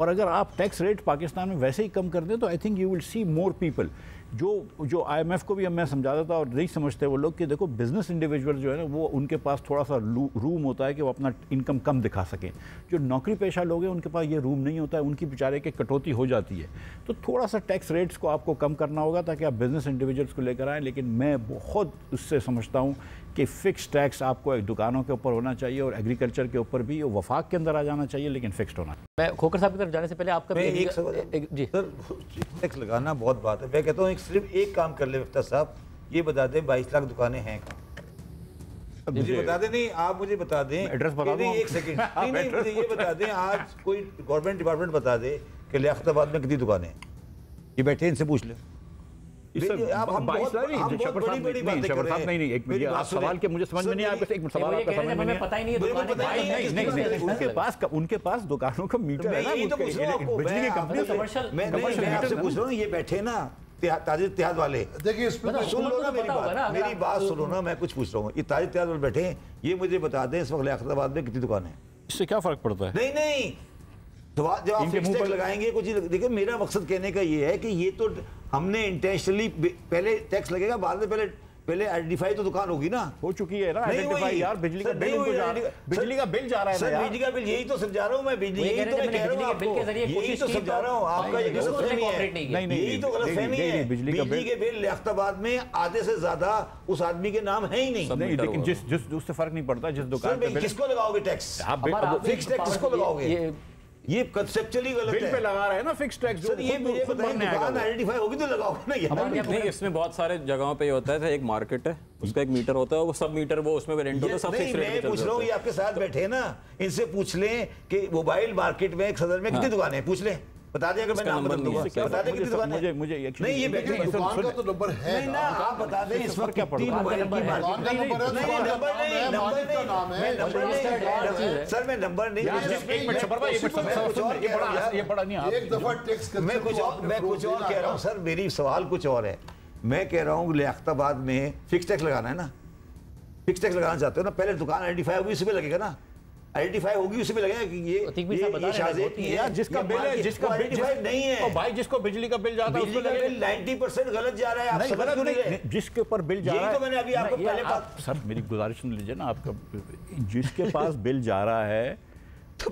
और अगर आप टैक्स रेट पाकिस्तान में वैसे ही कम कर दें तो I think you will see more people. जो IMF को भी अब मैं समझाता था और नहीं समझते वो लोग कि देखो, बिजनेस इंडिविजुअल जो है ना, वो उनके पास थोड़ा सा रूम होता है कि वो अपना इनकम कम दिखा सकें। जो नौकरी पेशा लोग हैं उनके पास ये रूम नहीं होता है, उनकी बेचारे के कटौती हो जाती है। तो थोड़ा सा टैक्स रेट्स को आपको कम करना होगा ताकि आप बिजनेस इंडिविजुअल्स को लेकर आएँ। लेकिन मैं बहुत उससे समझता हूँ कि फ़िक्स टैक्स आपको दुकानों के ऊपर होना चाहिए और एग्रीकल्चर के ऊपर भी, वफाक के अंदर आ जाना चाहिए, लेकिन फिक्स्ड होना। मैं खोकर साहब की तरफ जाने से पहले आपका जी सर, टैक्स लगाना बहुत बात है। मैं कहता हूँ सिर्फ एक काम कर ले मुफ्ती साहब, ये बता दें 22 लाख दुकानें हैं कहाँ? मुझे बता दें, नहीं आप मुझे बता दें, एड्रेस बता दो। एक सेकंड, नहीं मुझे ये बता दें, आज कोई गवर्नमेंट डिपार्टमेंट बता दे कि लियाकताबाद में कितनी दुकानें हैं, ये बैठे इनसे पूछ लें। आप हम बहुत बड़ी बातें कर रहे हैं। नहीं, एक मिनट, आप सवाल के मुझे समझ में नहीं आया, एक मिनट सवाल आपका समझ में नहीं पता ही नहीं है। नहीं, उनके पास दुकानों का मीटर है ना, बिजली की कंपनी कमर्शियल। मैं आपसे पूछ रहा हूँ, ये बैठे ना ताजिर इत्तेहाद वाले, देखिए इसमें सुन लो ना मेरी बात सुनो ना, मैं कुछ पूछ रहा हूँ। ये ताजिर इत्तेहाद वाले बैठे हैं, ये मुझे बता दें इस वक्त लियाकताबाद में कितनी दुकानें हैं? इससे क्या फ़र्क पड़ता है? नहीं, जब आप फिक्स टैक्स लगाएंगे कुछ, देखिए मेरा मकसद कहने का ये है कि ये तो हमने इंटेंशनली, पहले टैक्स लगेगा, बाद में पहले पहले आइडेंटिफाई तो दुकान होगी ना, हो चुकी है ना नहीं आइडेंटिफाई हुई। यार। बिजली का सर, बिल नहीं उनको हुई जा आइडेंटिफाई। बिजली का बिल जा रहा है ना सर यार। बिजली का बिल, यही तो समझा रहा हूँ मैं, बिजली वही यही कह तो रहे मैं थे, कह रहा हूँ बिजली के बिल के आपको, जरिए यही कोशिश तो की समझा रहा हूँ आपका, ये उसने गलतफहमी cooperate नहीं किया। है। नहीं, यही तो गलतफहमी नहीं, है। बिजली का बिजली के बिल लियाकताबाद में आधे से ज्यादा उस आदमी के नाम है ही नहीं। नहीं, मीटर लेकिन होगा। जिस उससे फर्क नहीं पड़ता, जिस दुकान सर पे भाई, बिल किसको लगाओगे टैक्स? आप बिल- हमारा फिक्स टैक्स किसको लगाओगे? ये कंसेप्चुअली गलत बिल पे है लगा रहे हैं ना फिक्स टैक्स। सर। ये मुझे पता है, दुकान आइडेंटिफाई होगी तो लगाओगे ना यार। नहीं, इसमें बहुत सारे जगहों पे ये होता है, एक मार्केट है, उसका एक मीटर होता है, वो सब मीटर वो उसमें वेरिएंट होता है, सब नहीं, फिक्स रेट मैं पे पूछ रहा हूँ, ये चलते आपके साथ बैठे हैं ना, इनसे पूछ लें कि मोबाइल मार्केट में एक सदर में कितनी दुकानें हैं, पूछ लें, बता दें। अगर मैं इसका नाम नंबर बता नहीं है, दूंगा, बता दें कितनी दुकानें हैं। मुझे नहीं, ये बैठे हैं। दुकान का तो नंबर है नहीं ना, आप बता दें इस वक्त क्या कितनी मोबाइल की दुकान का मार्केट। नंबर है, नहीं, नंबर नहीं, नंबर मालिक का नहीं, नाम है, मैं नंबर नहीं, सर मैं नंबर नहीं, एक मिनट सबर भाई, एक मिनट मैं कुछ और ये कह रहा हूँ बड़ा यार। ये बड़ा नहीं आप एक दफा टैक्स मैं कुछ और कह रहा हूँ सर, मेरी सवाल कुछ और है। मैं कह रहा हूँ लियाकताबाद में फिक्स टैक्स लगाना है ना, फिक्स टैक्स लगाना चाहते हो ना, पहले दुकान आइडेंटिफाई होगी उसी पे लगेगा ना, आइडेंटिफाई होगी उसी पे लगेगा कि ये शाहजेब की है, यार जिसका बिल है, जिसका बिल आइडेंटिफाई नहीं है। और भाई जिसको बिजली का बिल जाता है बिजली का बिल 90% गलत जा रहा है, आप नहीं समझ गलत क्यों नहीं नहीं, रहे? जिसके ऊपर बिल जा यही रहा है तो मैंने अभी आपको नहीं, पहले यार, बात- सर मेरी गुजारिश सुन लीजिए ना, आपका जिसके पास बिल जा रहा है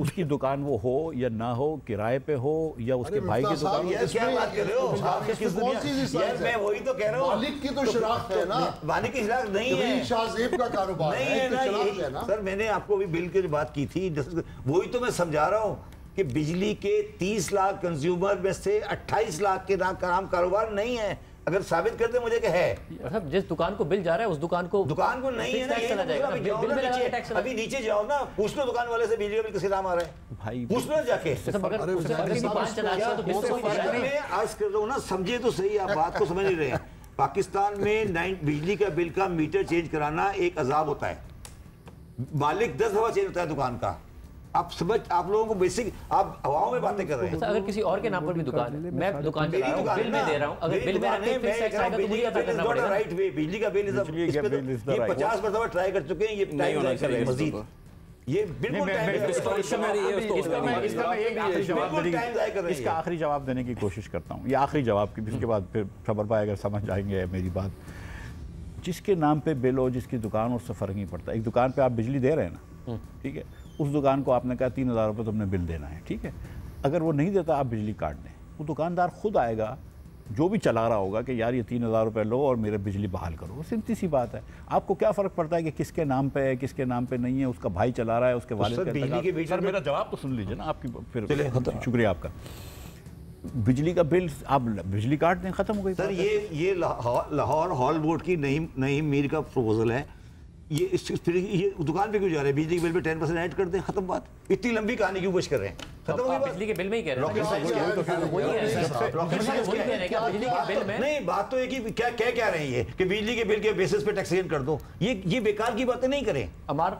उसकी दुकान वो हो या ना हो, किराए पे हो या उसके भाई की मुफ्ता साहब, दुकान। यार क्या बात कर रहे हो आप? किस इसमें कौन सी दुनिया- साइज यार है? मैं वही तो कह रहा हूँ, मालिक की तो शराख्त है ना, मालिक की शराख्त नहीं है, वही शाहजेब का कारोबार नहीं है, है तो ना, शराख्त यही- है ना। सर मैंने आपको अभी बिल की जो बात की थी, वही तो मैं समझा रहा हूँ कि बिजली के 30 लाख कंज्यूमर में से 28 लाख के नाम कारोबार नहीं है। अगर साबित कर दे मुझे कि है, मतलब जिस दुकान को बिल जा रहा है उस दुकान को दुकान को नहीं है ना, टैक्स यही चला तो जाएगा। अभी बिल जाओ में ना लगा के नीचे, टैक्स चला अभी नीचे जाओ ना, पूछ लो दुकान वाले से बिजली का बिल किसके नाम आ रहा है, भाई पूछ लो जाके। जाएगा। अगर अरे उसे उसने अगर साहब दुकान चला क्या तो बिल तो कोई यार, मैं आज कर रहा हूँ ना, समझे तो सही, आप बात को समझ नहीं रहे हैं। पाकिस्तान में बिजली का बिल का मीटर चेंज कराना एक अजाब होता है, मालिक 10 दफा चेंज होता है दुकान का। आप लोगों को बेसिक, आप हवाओं में बातें कर रहे हैं। अगर किसी और के नाम पर भी दुकान है, मैं दुकान चला मेरी रहा हूँ, दुकान बिल में दे रहा हूँ, अगर बिल में रख के फिक्स टैक्स आएगा तो मुझे अदा करना पड़ेगा। राइट वे, बिजली का बिल बिजली का बिल is the ये right 50 मरतबा ट्राई कर चुके हैं, ये नहीं टाइम होना कर रहे हैं चाहिए मजीद, इसको। ये बिल्कुल टाइम मैं- distortion है ये, उसको इसका मैं एक आखिरी जवाब बिल्कुल देने टाइम ज़ाया कर की रही है। इसका आखिरी जवाब देने की कोशिश करता हूँ, ये आखिरी जवाब की, इसके बाद फिर खबर पाए अगर समझ जाएंगे मेरी बात। जिसके नाम पे बिल हो, जिसकी दुकान हो, उससे फ़र्क नहीं पड़ता। एक दुकान पे आप बिजली दे रहे हैं ना, ठीक है, उस दुकान को आपने कहा 3000 रुपये तुमने बिल देना है, ठीक है, अगर वो नहीं देता आप बिजली काट दें, वो दुकानदार खुद आएगा जो भी चला रहा होगा कि यार ये 3000 रुपये लो और मेरे बिजली बहाल करो। सिंपल सी बात है। आपको क्या फ़र्क पड़ता है कि किसके नाम पे है, किसके नाम पे नहीं है, उसका भाई चला रहा है, उसके वालिद सर, का बिजली के मीटर सर में- मेरा जवाब तो सुन लीजिए ना आपकी, फिर शुक्रिया आपका। बिजली का बिल आप बिजली काट दें, ख़त्म हो गई सर बात है। ये लाहौर हॉल बोर्ड की नई मीर का प्रपोजल है, ये फिर ये दुकान पे क्यों जा रहे हैं, बिजली के बिल पे 10% ऐड कर दें, खत्म बात। इतनी लंबी कहानी क्यों बच कर रहे हैं, खत्म हो गई आप बात। बिजली के बिल में ही कह रहे हैं रॉकेट ना? साइंस क्या है? वही है, रॉकेट साइंस वही क्या कह रहे हैं क्या बिजली के बिल में? नहीं, बात तो है कि क्या रहे हैं ये कि बिजली के बिल के बेसिस पे टैक्सेशन कर दो, ये बेकार की बातें नहीं करें। हमार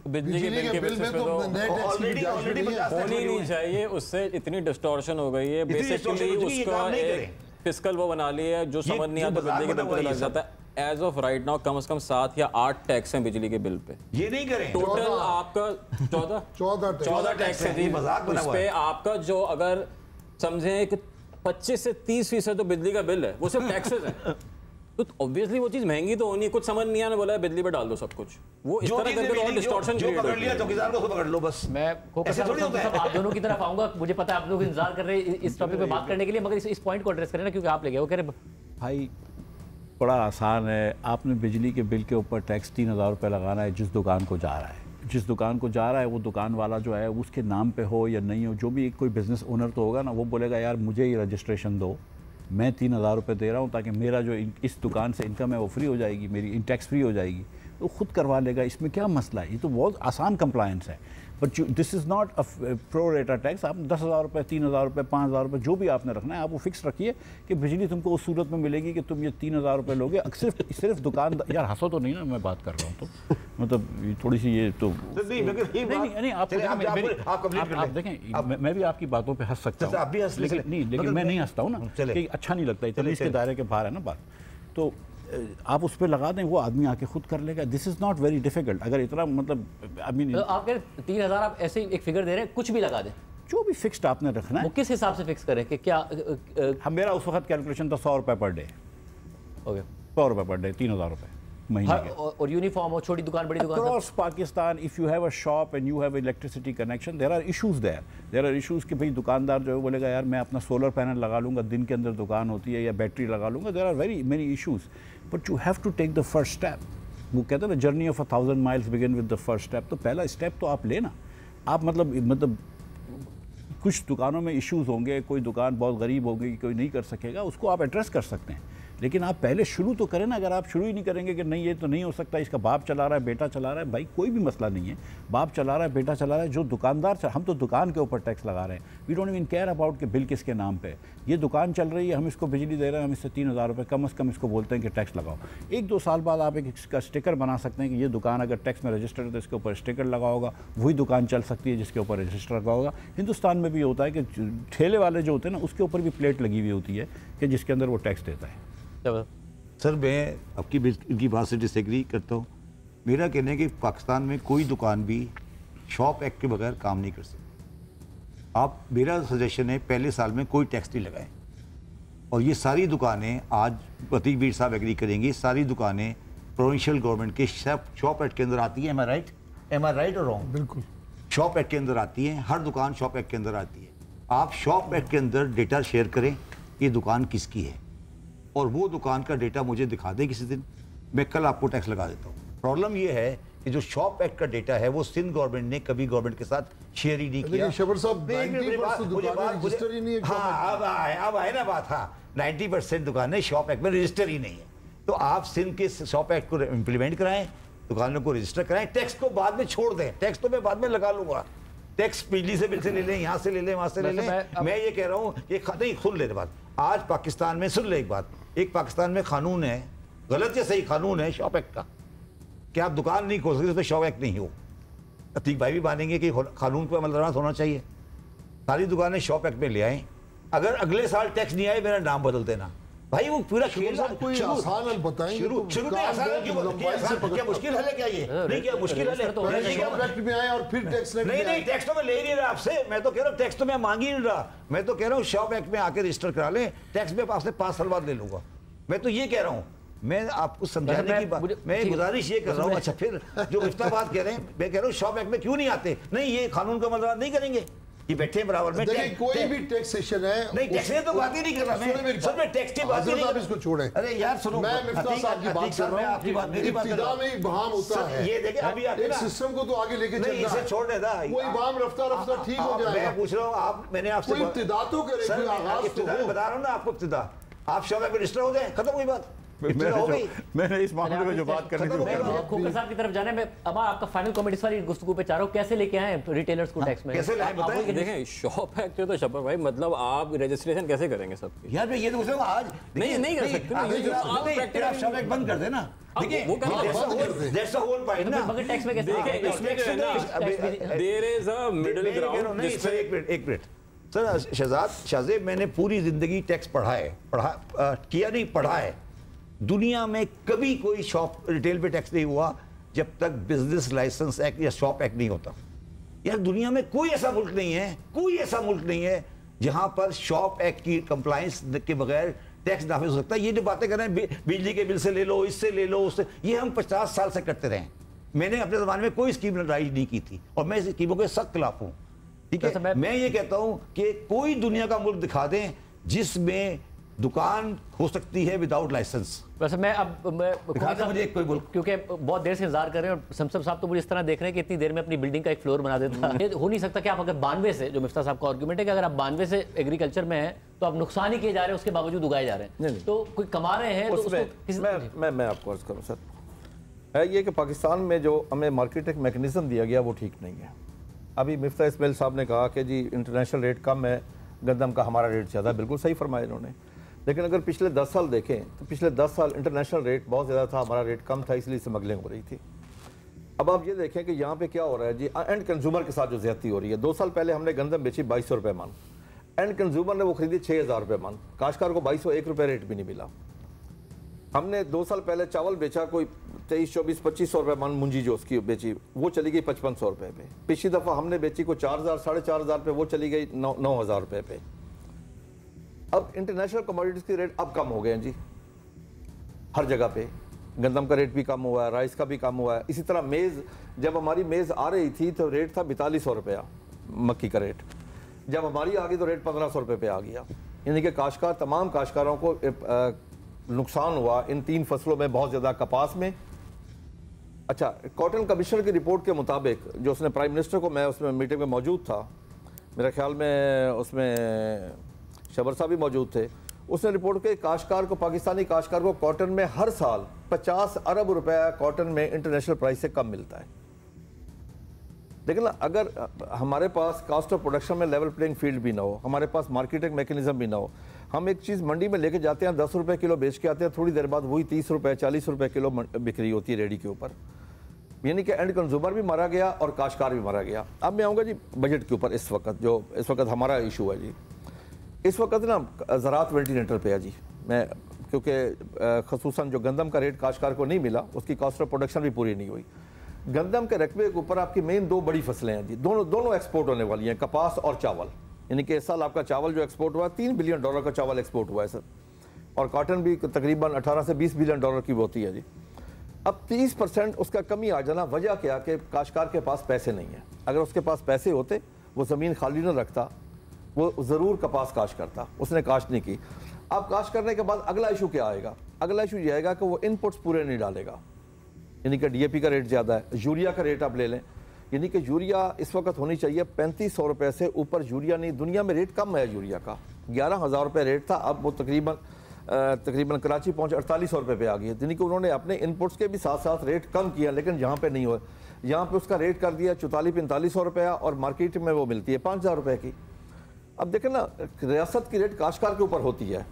बिजली के बिल के बेसिस पे तो ऑलरेडी 50 होनी नहीं चाहिए, उससे इतनी डिस्टॉर्शन हो गई है। distortion बेसिकली हो चुकी है, ये उसका काम नहीं एक करें। फिस्कल वो बना लिया है, जो समझ नहीं आता जो बिजली के बिल मजाक पे बना लग हुआ जाता है। एज ऑफ राइट नाउ कम से कम 7 या 8 टैक्स हैं बिजली के बिल पे। ये नहीं करें। टोटल आपका 14 14 टैक्स है जी। ये मजाक बना उस हुआ पे है। आपका जो अगर समझें कि 25 से 30% तो बिजली का बिल है, वो सिर्फ टैक्सेस है। तो ऑब्वियसली वो चीज महंगी तो होनी है। कुछ समझ नहीं आने बोला है बिजली पे डाल दो सब कुछ, वो इस जो तरह करके और डिस्टॉर्शन जो क्रिएट पकड़ लिया होती है। चौकीदार को उसको पकड़ लो बस। मैं कोका ऐसे साहब थोड़ी होता है। सब आप दोनों की तरफ आऊंगा, मुझे पता है आप लोग इंतजार कर रहे हैं इस टॉपिक पे बात करने के लिए, मगर इस पॉइंट को एड्रेस करें ना, क्योंकि आप ले गए। वो कह रहे भाई बड़ा आसान है, आपने बिजली के बिल के ऊपर टैक्स 3000 रुपये लगाना है। जिस दुकान को जा रहा है, जिस दुकान को जा रहा है, वो दुकान वाला जो है उसके नाम पे हो या नहीं हो, जो भी कोई बिज़नेस ओनर तो होगा ना, वो बोलेगा यार मुझे ये रजिस्ट्रेशन दो, मैं 3000 रुपये दे रहा हूँ ताकि मेरा जो इस दुकान से इनकम है वो फ्री हो जाएगी, मेरी टैक्स फ्री हो जाएगी, तो खुद करवा लेगा। इसमें क्या मसला है, ये तो बहुत आसान कंप्लायंस है। But this is not a pro रेटा टैक्स। आप 10,000 रुपये, 3,000 रुपये, 5,000 रुपये जो भी आपने रखना है, आप वो फिक्स रखिए कि बिजली तुमको उस सूरत में मिलेगी कि तुम ये 3,000 रुपये लोगे। सिर्फ दुकानदार, यार हंसो तो नहीं ना, मैं बात कर रहा हूँ तो मतलब थोड़ी सी ये तो नहीं, आप देखें, मैं भी आपकी बातों पे हंस सकता हूँ, आप भी हंस, लेकिन मैं नहीं हंसता हूँ ना, कि अच्छा नहीं लगता, इतने इसके दायरे के बाहर है ना बात। तो आप उस पर लगा दें, वो आदमी आके खुद कर लेगा। This is not very difficult. अगर इतना मतलब तो आप कह रहे 3000 आप ऐसे ही एक फिगर दे रहे हैं, कुछ भी लगा दें, जो भी फिक्स्ड आपने रखना वो है। किस हिसाब से फिक्स करें कि क्या हम मेरा उस वक्त कैलकुलेशन था 100 रुपये पर डे, ओके 100 रुपये पर डे, 3,000 रुपये। महीने के। और यूनिफॉर्म हो, छोटी दुकान बड़ी दुकान Across Pakistan, if you have a shop and you have electricity connection, there are issues there. There are issues कि भाई दुकानदार जो है बोलेगा यार मैं अपना सोलर पैनल लगा लूँगा, दिन के अंदर दुकान होती है, या बैटरी लगा लूँगा. There are very many issues, but you have to take the first step. वो कहते हैं ना journey of 1000 miles begin with the first step. तो पहला स्टेप तो आप लेना. आप मतलब कुछ दुकानों में इश्यूज होंगे, कोई दुकान बहुत गरीब होगी, कोई नहीं कर सकेगा, उसको आप एड्रेस कर सकते हैं, लेकिन आप पहले शुरू तो करें ना. अगर आप शुरू ही नहीं करेंगे कि नहीं ये तो नहीं हो सकता, इसका बाप चला रहा है, बेटा चला रहा है, भाई कोई भी मसला नहीं है, बाप चला रहा है, बेटा चला रहा है, जो दुकानदार हम तो दुकान के ऊपर टैक्स लगा रहे हैं. We don't even care about कि बिल किसके नाम पे. ये दुकान चल रही है, हम इसको बिजली दे रहे हैं, हम इससे 3000 रुपये कम से कम इसको बोलते हैं कि टैक्स लगाओ. 1-2 साल बाद आप इसका स्टिकर बना सकते हैं कि ये दुकान अगर टैक्स में रजिस्टर्ड है तो इसके ऊपर स्टिकर लगा होगा, वही दुकान चल सकती है जिसके ऊपर रजिस्टर लगा होगा. हिंदुस्तान में भी होता है कि ठेले वाले जो होते हैं ना उसके ऊपर भी प्लेट लगी हुई होती है कि जिसके अंदर वो टैक्स देता है. सर मैं आपकी इनकी बात से डिसएग्री करता हूँ. मेरा कहना है कि पाकिस्तान में कोई दुकान भी शॉप एक्ट के बगैर काम नहीं कर सकती. आप, मेरा सजेशन है पहले साल में कोई टैक्स नहीं लगाएं. और ये सारी दुकानें, आज अतीक बीर साहब एग्री करेंगे, सारी दुकानें प्रोविंशियल गवर्नमेंट के शॉप एक्ट के अंदर आती है. एम आई राइट और रॉन्ग? बिल्कुल शॉप एक्ट के अंदर आती है. हर दुकान शॉप एक्ट के अंदर आती है. आप शॉप एक्ट के अंदर डेटा शेयर करें, ये दुकान किसकी है, और वो दुकान का डेटा मुझे दिखा दे किसी दिन, मैं कल आपको टैक्स लगा देता हूँ. प्रॉब्लम ये है कि जो शॉप एक्ट का डेटा है वो सिंध गवर्नमेंट ने कभी गवर्नमेंट के साथ शेयर ही नहीं किया. शबर साहब 90% दुकानें रजिस्टर ही नहीं है. हाँ, अब आए ना बात. हाँ, 90% दुकानें शॉप एक्ट में रजिस्टर ही नहीं है. तो आप सिंध के शॉप एक्ट को इम्प्लीमेंट कराएं, दुकानों को रजिस्टर कराएं, टैक्स को बाद में छोड़ दें. टैक्स तो मैं बाद में लगा लूंगा. टैक्स बिजली से बिल से ले लें, यहाँ से ले लें, वहाँ से ले लें. मैं ये कह रहा हूँ कि नहीं, सुन ले बात. आज पाकिस्तान में, सुन ले एक बात, एक पाकिस्तान में कानून है, गलत या सही कानून है शॉप एक्ट का, कि आप दुकान नहीं खोल सकते तो शॉप एक्ट नहीं हो. अतीक भाई भी मानेंगे कि कानून पर अमल होना चाहिए. सारी दुकानें शॉप एक्ट में ले आए. अगर अगले साल टैक्स नहीं आए, मेरा नाम बदल देना भाई. वो पूरा खेल कोई आसान हल बताएंगे. शुरू में आसान क्या मुश्किल है क्या? ये नहीं, क्या मुश्किल है? शॉप एक्ट में आए और फिर टैक्स नहीं, टैक्स तो मैं ले नहीं रहा आपसे. मैं तो कह रहा हूँ टैक्स तो मैं मांग ही नहीं रहा. मैं तो कह रहा हूँ शॉप एक्ट में आके रजिस्टर करा लें, टैक्स में आपसे 5 साल बाद ले लूंगा. मैं तो ये कह रहा हूँ. मैं आपको समझाने की बात, मैं गुजारिश ये कर रहा हूँ. अच्छा, फिर जो इफ्ताबाद कह रहे हैं, मैं कह रहा हूँ शॉप एक्ट में क्यों नहीं आते? नहीं, ये कानून का मतलब नहीं करेंगे, ये बैठे बराबर में. देखिए कोई भी टैक्सेशन है, नहीं टैक्स ने तो बात ही नहीं कर रहा. मैं टैक्स की बात ही नहीं कर रहा. इसको छोड़ें. अरे यार सुनो, मैं मिफ्ताह साहब की बात कर रहा हूं. आपकी बात, मेरी बात इब्तिदा में इबाम होता है. ये देखिए अभी एक सिस्टम को तो आगे लेके चलना है. इसे छोड़ देता. वो इबाम रफ्ता ठीक हो जाएगा. मैं पूछ रहा हूं, आप, मैंने आपसे कोई इब्तिदा तो करे, कोई आगाज तो हो. बता रहा हूं ना आपको, इब्तिदा. आप शॉप में रजिस्टर हो जाए, खत्म हुई बात. मैंने इस मामले में जो बात करनी थी खोकर साहब की तरफ जाने में. अब आपका फाइनल कमेंट इस वाली गुफ्तगू पे चाह रहा हूं, कैसे लेके आए रिटेलर्स को टैक्स में? कैसे लाए बताएं. देखें शॉप एक्ट तो शपर भाई, मतलब आप रजिस्ट्रेशन कैसे करेंगे सबकी? यार मैं ये तो पूछ रहा हूं. आज नहीं कर सकते. आप शॉप एक्ट बंद कर देना. देखिए वो दैट्स द होल पॉइंट ना. मगर टैक्स में कैसे? There is a middle ground. एक मिनट सर. शाहजेब, मैंने पूरी जिंदगी टैक्स पढ़ा है. दुनिया में कभी कोई शॉप रिटेल पे टैक्स नहीं हुआ जब तक बिजनेस लाइसेंस एक्ट या शॉप एक्ट नहीं होता. यार दुनिया में कोई ऐसा मुल्क नहीं है जहां पर शॉप एक्ट की कंप्लायंस के बगैर टैक्स नाफिज हो सकता है. ये जो बातें कर रहे हैं बिजली के बिल से ले लो, इससे ले लो, उससे, ये हम 50 साल से करते रहे. मैंने अपने ज़माने में कोई स्कीम राइज नहीं की थी और मैं इस स्कीमों के सख्त खिलाफ हूँ. ठीक है, मैं ये कहता हूँ कि कोई दुनिया का मुल्क दिखा दें जिसमें दुकान हो सकती है विदाउट लाइसेंस. वैसे मुझे कोई बोल, क्योंकि बहुत देर से इंतजार कर रहे हैं और शमशब साहब तो मुझे इस तरह देख रहे हैं कि इतनी देर में अपनी बिल्डिंग का एक फ्लोर बना देता. ये हो नहीं सकता कि आप अगर 92 से, जो मिफ्ताह साहब का आर्गुमेंट है कि अगर आप 92 से एग्रीकल्चर में हैं तो आप नुकसान ही किए जा रहे हैं, उसके बावजूद उगाए जा रहे हैं. तो कोई कमा रहे हैं तो मैं आपको अर्ज करूँ सर, है ये कि पाकिस्तान में जो हमें मार्केटिंग मैकेनिज्म दिया गया वो ठीक नहीं है. अभी मिफ्ताह इस्माइल साहब ने कहा कि जी इंटरनेशनल रेट कम है, गंदम का हमारा रेट ज़्यादा. बिल्कुल सही फरमाया इन्होंने. लेकिन अगर पिछले 10 साल देखें तो पिछले 10 साल इंटरनेशनल रेट बहुत ज़्यादा था, हमारा रेट कम था, इसलिए स्मगलिंग हो रही थी. अब आप ये देखें कि यहाँ पे क्या हो रहा है जी, एंड कंज्यूमर के साथ जो ज्यादती हो रही है. 2 साल पहले हमने गंदम बेची 2200 रुपये मन, एंड कंज्यूमर ने वो खरीदी 6000 रुपये मन. काश्तकार को 2201 रुपये रेट भी नहीं मिला. हमने 2 साल पहले चावल बेचा कोई 23, 24, 2500 रुपये मन मुंजी जो उसकी बेची वो चली गई 5500 रुपये पे. पिछली दफ़ा हमने बेची को 4000, 4500 पे, वो चली गई 9000 रुपये पे. अब इंटरनेशनल कमोडिटीज़ की रेट अब कम हो गए हैं जी हर जगह पे. गंदम का रेट भी कम हुआ है, राइस का भी कम हुआ है। इसी तरह मेज़, जब हमारी मेज़ आ रही थी तो रेट था 4200 रुपया मक्की का रेट, जब हमारी आ गई तो रेट 1500 रुपये पे आ गया। यानी कि काश्तकार, तमाम काश्तकारों को नुकसान हुआ इन 3 फसलों में, बहुत ज़्यादा कपास में। अच्छा, कॉटन कमीशन की रिपोर्ट के मुताबिक जो उसने प्राइम मिनिस्टर को, मैं उसमें मीटिंग में मौजूद था, मेरे ख्याल में उसमें शबर साहब भी मौजूद थे, उसने रिपोर्ट की काश्तकार को, पाकिस्तानी काश्तकार को कॉटन में हर साल 50 अरब रुपया कॉटन में इंटरनेशनल प्राइस से कम मिलता है। लेकिन अगर हमारे पास कास्ट ऑफ प्रोडक्शन में लेवल प्लेइंग फील्ड भी ना हो, हमारे पास मार्केटिंग मैकेनिज्म भी ना हो, हम एक चीज़ मंडी में लेके जाते हैं, 10 रुपये किलो बेच के आते हैं, थोड़ी देर बाद वही 30 रुपये 40 रुपये किलो बिक्री होती है रेडी के ऊपर। यानी कि एंड कंज्यूमर भी मारा गया और काश्तकार भी मारा गया। अब मैं आऊँगा जी बजट के ऊपर। इस वक्त हमारा इशू है जी, इस वक्त ना ज़राअत वेंटिलेटर पे है जी। मैं क्योंकि खसूसन जो गंदम का रेट काश्तकार को नहीं मिला, उसकी कॉस्ट ऑफ प्रोडक्शन भी पूरी नहीं हुई। गंदम के रकबे के ऊपर आपकी मेन 2 बड़ी फसलें हैं जी, दोनों एक्सपोर्ट होने वाली हैं, कपास और चावल। यानी कि इस साल आपका चावल जो एक्सपोर्ट हुआ है, $3 बिलियन का चावल एक्सपोर्ट हुआ है सर, और कॉटन भी तकरीबन 18 से 20 बिलियन डॉलर की होती है जी। अब 30% उसका कमी आ जाना, वजह क्या कि काश्तकार के पास पैसे नहीं है। अगर उसके पास पैसे होते, वो ज़मीन खाली न रखता, वो ज़रूर कपास काश्त करता, उसने काश्त नहीं की। अब काश्त करने के बाद अगला इशू क्या आएगा? अगला इशू ये आएगा कि वो इनपुट्स पूरे नहीं डालेगा। यानी कि DAP का रेट ज़्यादा है, यूरिया का रेट आप ले लें, यानी कि यूरिया इस वक्त होनी चाहिए 3500 रुपये से ऊपर यूरिया नहीं। दुनिया में रेट कम है यूरिया का, 11,000 रुपये रेट था, अब वो तकरीबन कराची पहुँच 4800 रुपये पे आ गई है। यानी कि उन्होंने अपने इनपुट्स के भी साथ साथ रेट कम किया, लेकिन यहाँ पे नहीं हुआ। यहाँ पे उसका रेट कर दिया 44-4500 रुपया, और मार्केट में वो मिलती है 5000 रुपये की। अब देखें ना, रियासत की रेट काश्तकार के ऊपर होती है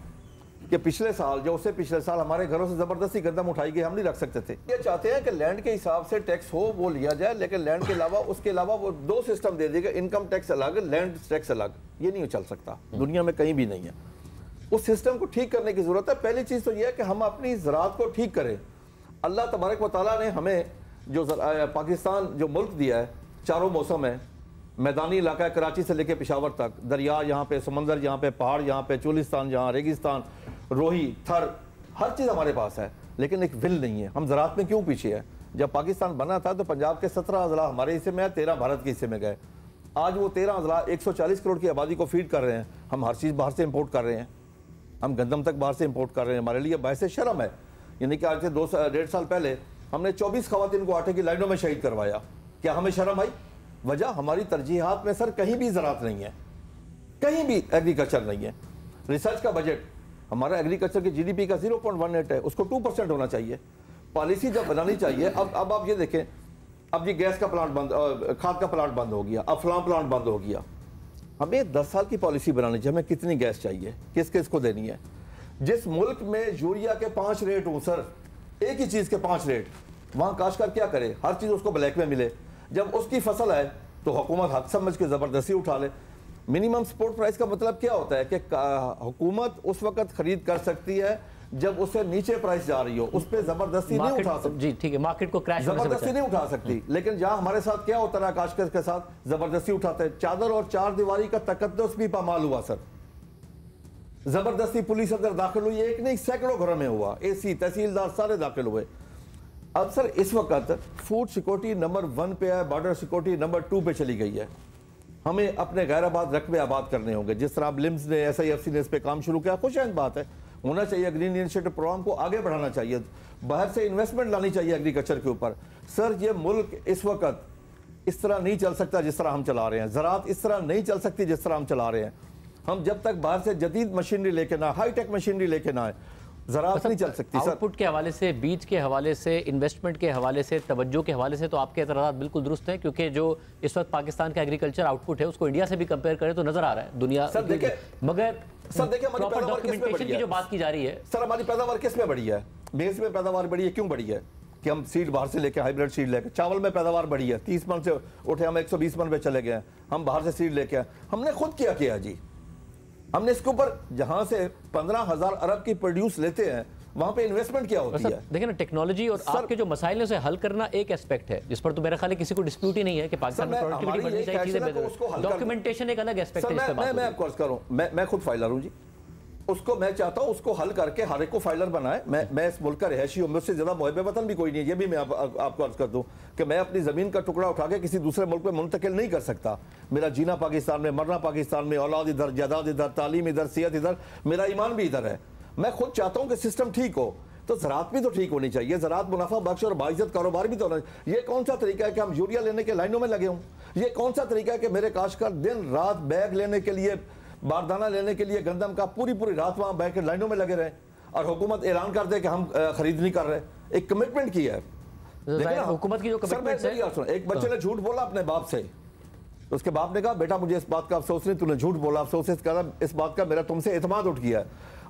कि पिछले साल जो उससे पिछले साल हमारे घरों से ज़बरदस्ती गंदम उठाई गई, हम नहीं रख सकते थे। ये चाहते हैं कि लैंड के हिसाब से टैक्स हो वो लिया जाए, लेकिन लैंड के अलावा उसके अलावा वो 2 सिस्टम दे देगा, इनकम टैक्स अलग, लैंड टैक्स अलग। ये नहीं चल सकता, दुनिया में कहीं भी नहीं है। उस सिस्टम को ठीक करने की ज़रूरत है। पहली चीज़ तो यह है कि हम अपनी ज़राअत को ठीक करें। अल्लाह तबारक व तआला ने हमें जो पाकिस्तान जो मुल्क दिया है, चारों मौसम है, मैदानी इलाका है कराची से लेकर पेशावर तक, दरिया यहाँ पे, समंदर यहाँ पे, पहाड़ यहाँ पे, चोलिस्तान यहाँ, रेगिस्तान, रोही, थर, हर चीज़ हमारे पास है, लेकिन एक विल नहीं है। हम ज़राअत में क्यों पीछे हैं? जब पाकिस्तान बना था तो पंजाब के 17 अजला हमारे हिस्से में है, 13 भारत के हिस्से में गए। आज वो 13 अजला 140 करोड़ की आबादी को फीड कर रहे हैं। हम हर चीज़ बाहर से इम्पोर्ट कर रहे हैं, हम गंदम तक बाहर से इम्पोर्ट कर रहे हैं। हमारे लिए बायसे शर्म है। यानी कि आज से 2-1.5 साल पहले हमने 24 खवातीन को आटे की लाइनों में शहीद करवाया। क्या हमें शर्म आई? वजह हमारी तरजीहात में सर कहीं भी ज़राअत नहीं है, कहीं भी एग्रीकल्चर नहीं है। रिसर्च का बजट हमारा एग्रीकल्चर की GDP का 0.18 है, उसको 2% होना चाहिए। पॉलिसी जब बनानी चाहिए, अब आप ये देखें, अब ये गैस का प्लांट बंद, खाद का प्लांट बंद हो गया, अब फलां प्लांट बंद हो गया। हमें 10 साल की पॉलिसी बनानी चाहिए, हमें कितनी गैस चाहिए, किस किस को देनी है। जिस मुल्क में यूरिया के 5 रेट हों सर, एक ही चीज़ के 5 रेट, वहाँ काश्तकार क्या करे? हर चीज़ उसको ब्लैक में मिले। जब उसकी फसल है तो हुकूमत हक समझ के ज़बरदस्ती उठा ले। मिनिमम सपोर्ट प्राइस का मतलब क्या होता है कि हुकूमत उस वक्त खरीद कर सकती है जब उससे नीचे प्राइस जा रही हो, उस पर ज़बरदस्ती नहीं उठा सकती। जी ठीक है, मार्केट को क्रैश ज़बरदस्ती नहीं उठा सकती। लेकिन जहाँ हमारे साथ क्या होता है, काश्तकार के साथ ज़बरदस्ती उठाते हैं। चादर और 4 दीवारी का तकद्दुस भी पामाल हुआ सर, ज़बरदस्ती पुलिस अंदर दाखिल हुई, एक नहीं सैकड़ों घरों में हुआ, AC तहसीलदार सारे दाखिल हुए। अब सर इस वक्त फूड सिक्योरिटी नंबर 1 पे है, बॉर्डर सिक्योरिटी नंबर 2 पे चली गई है। हमें अपने गैर आबाद रकबे आबाद करने होंगे। जिस तरह अब लिम्स ने, SIFC ने इस पे काम शुरू किया, खुशहाल बात है, होना चाहिए। ग्रीन इनिशिएटिव प्रोग्राम को आगे बढ़ाना चाहिए, बाहर से इन्वेस्टमेंट लानी चाहिए एग्रीकल्चर के ऊपर। सर ये मुल्क इस वक्त इस तरह नहीं चल सकता जिस तरह हम चला रहे हैं। ज़राअत इस तरह नहीं चल सकती जिस तरह हम चला रहे हैं। हम जब तक बाहर से जदीद मशीनरी लेके ना, हाईटेक मशीनरी लेके ना आए, ज़राअत नहीं चल सकती। आउटपुट के हवाले से, बीज के हवाले से, इन्वेस्टमेंट के हवाले से, तवज्जो के हवाले से तो आपके एतराज़ात बिल्कुल दुरुस्त हैं, क्योंकि जो इस वक्त पाकिस्तान का एग्रीकल्चर आउटपुट है उसको इंडिया से भी कंपेयर करें तो नजर आ रहा है दुनिया। सर देखिए, मगर सर देखिए, हमारी प्रॉपर पैदावार किस में डॉक्यूमेंटेशन बढ़ी की है? जो बात की जा रही है सर, हमारी पैदावार किस में बढ़ी है? मेज़ में पैदावार बढ़ी है। क्यों बढ़ी है? कि हम सीड बाहर से लेके, हाइब्रिड सीड लेके। चावल में पैदावार बढ़ी है, 30 मन से उठे हम 120 मन पे चले गए। हम बाहर से सीड लेके आए, हमने खुद किया जी। हमने इसके ऊपर जहां से 15,000 अरब की प्रोड्यूस लेते हैं, वहां पे इन्वेस्टमेंट क्या होती है? देखिए ना, टेक्नोलॉजी और आपके जो मसाइल है उसे हल करना एक एस्पेक्ट है, जिस पर तो मेरा ख्याल है किसी को डिस्प्यूट ही नहीं है कि पाकिस्तान में प्रोडक्टिविटी बढ़नी चाहिए, चीजें बेहतर। डॉक्यूमेंटेशन एक अलग एस्पेक्ट है। मैं आपको अर्ज कर रहा हूं, मैं खुद फाइलर हूं जी, उसको मैं चाहता हूं उसको हल करके हर एक को फाइलर बनाए। मैं इस मुल्क का रिहायशी हूं, मुझसे ज्यादा मुहब्बे वतन भी कोई नहीं है, ये भी मैं आपको अर्ज कर दूं कि मैं अपनी जमीन का टुकड़ा उठा के किसी दूसरे मुल्क में मुंतकिल नहीं कर सकता। मेरा जीना पाकिस्तान में, मरना पाकिस्तान में, औलाद इधर, जायदाद इधर, तालीम इधर, सेहत इधर, मेरा ईमान भी इधर है। मैं खुद चाहता हूं कि सिस्टम ठीक हो, तो ज़राअत भी तो ठीक होनी चाहिए। ज़राअत मुनाफा बख्श और बाइज्जत कारोबार भी तो होना चाहिए। ये कौन सा तरीका है कि हम यूरिया लेने के लाइनों में लगे हों? ये कौन सा तरीका है कि मेरे काश्तकार दिन रात बैग लेने के लिए, बारदाना लेने के लिए गंदम का पूरी रात वहां बैग के लाइनों में लगे रहे और हुकूमत ऐलान कर दे कि हम खरीद नहीं कर रहे? एक कमिटमेंट की है हुकूमत की जो कमिटमेंट है। एक बच्चे ने झूठ बोला अपने बाप से, तो उसके बाप ने कहा बेटा मुझे इस बात का अफसोस नहीं, तूने झूठ बोला, अफसोस इस बात का मेरा तुमसे एतमाद उठ गया है।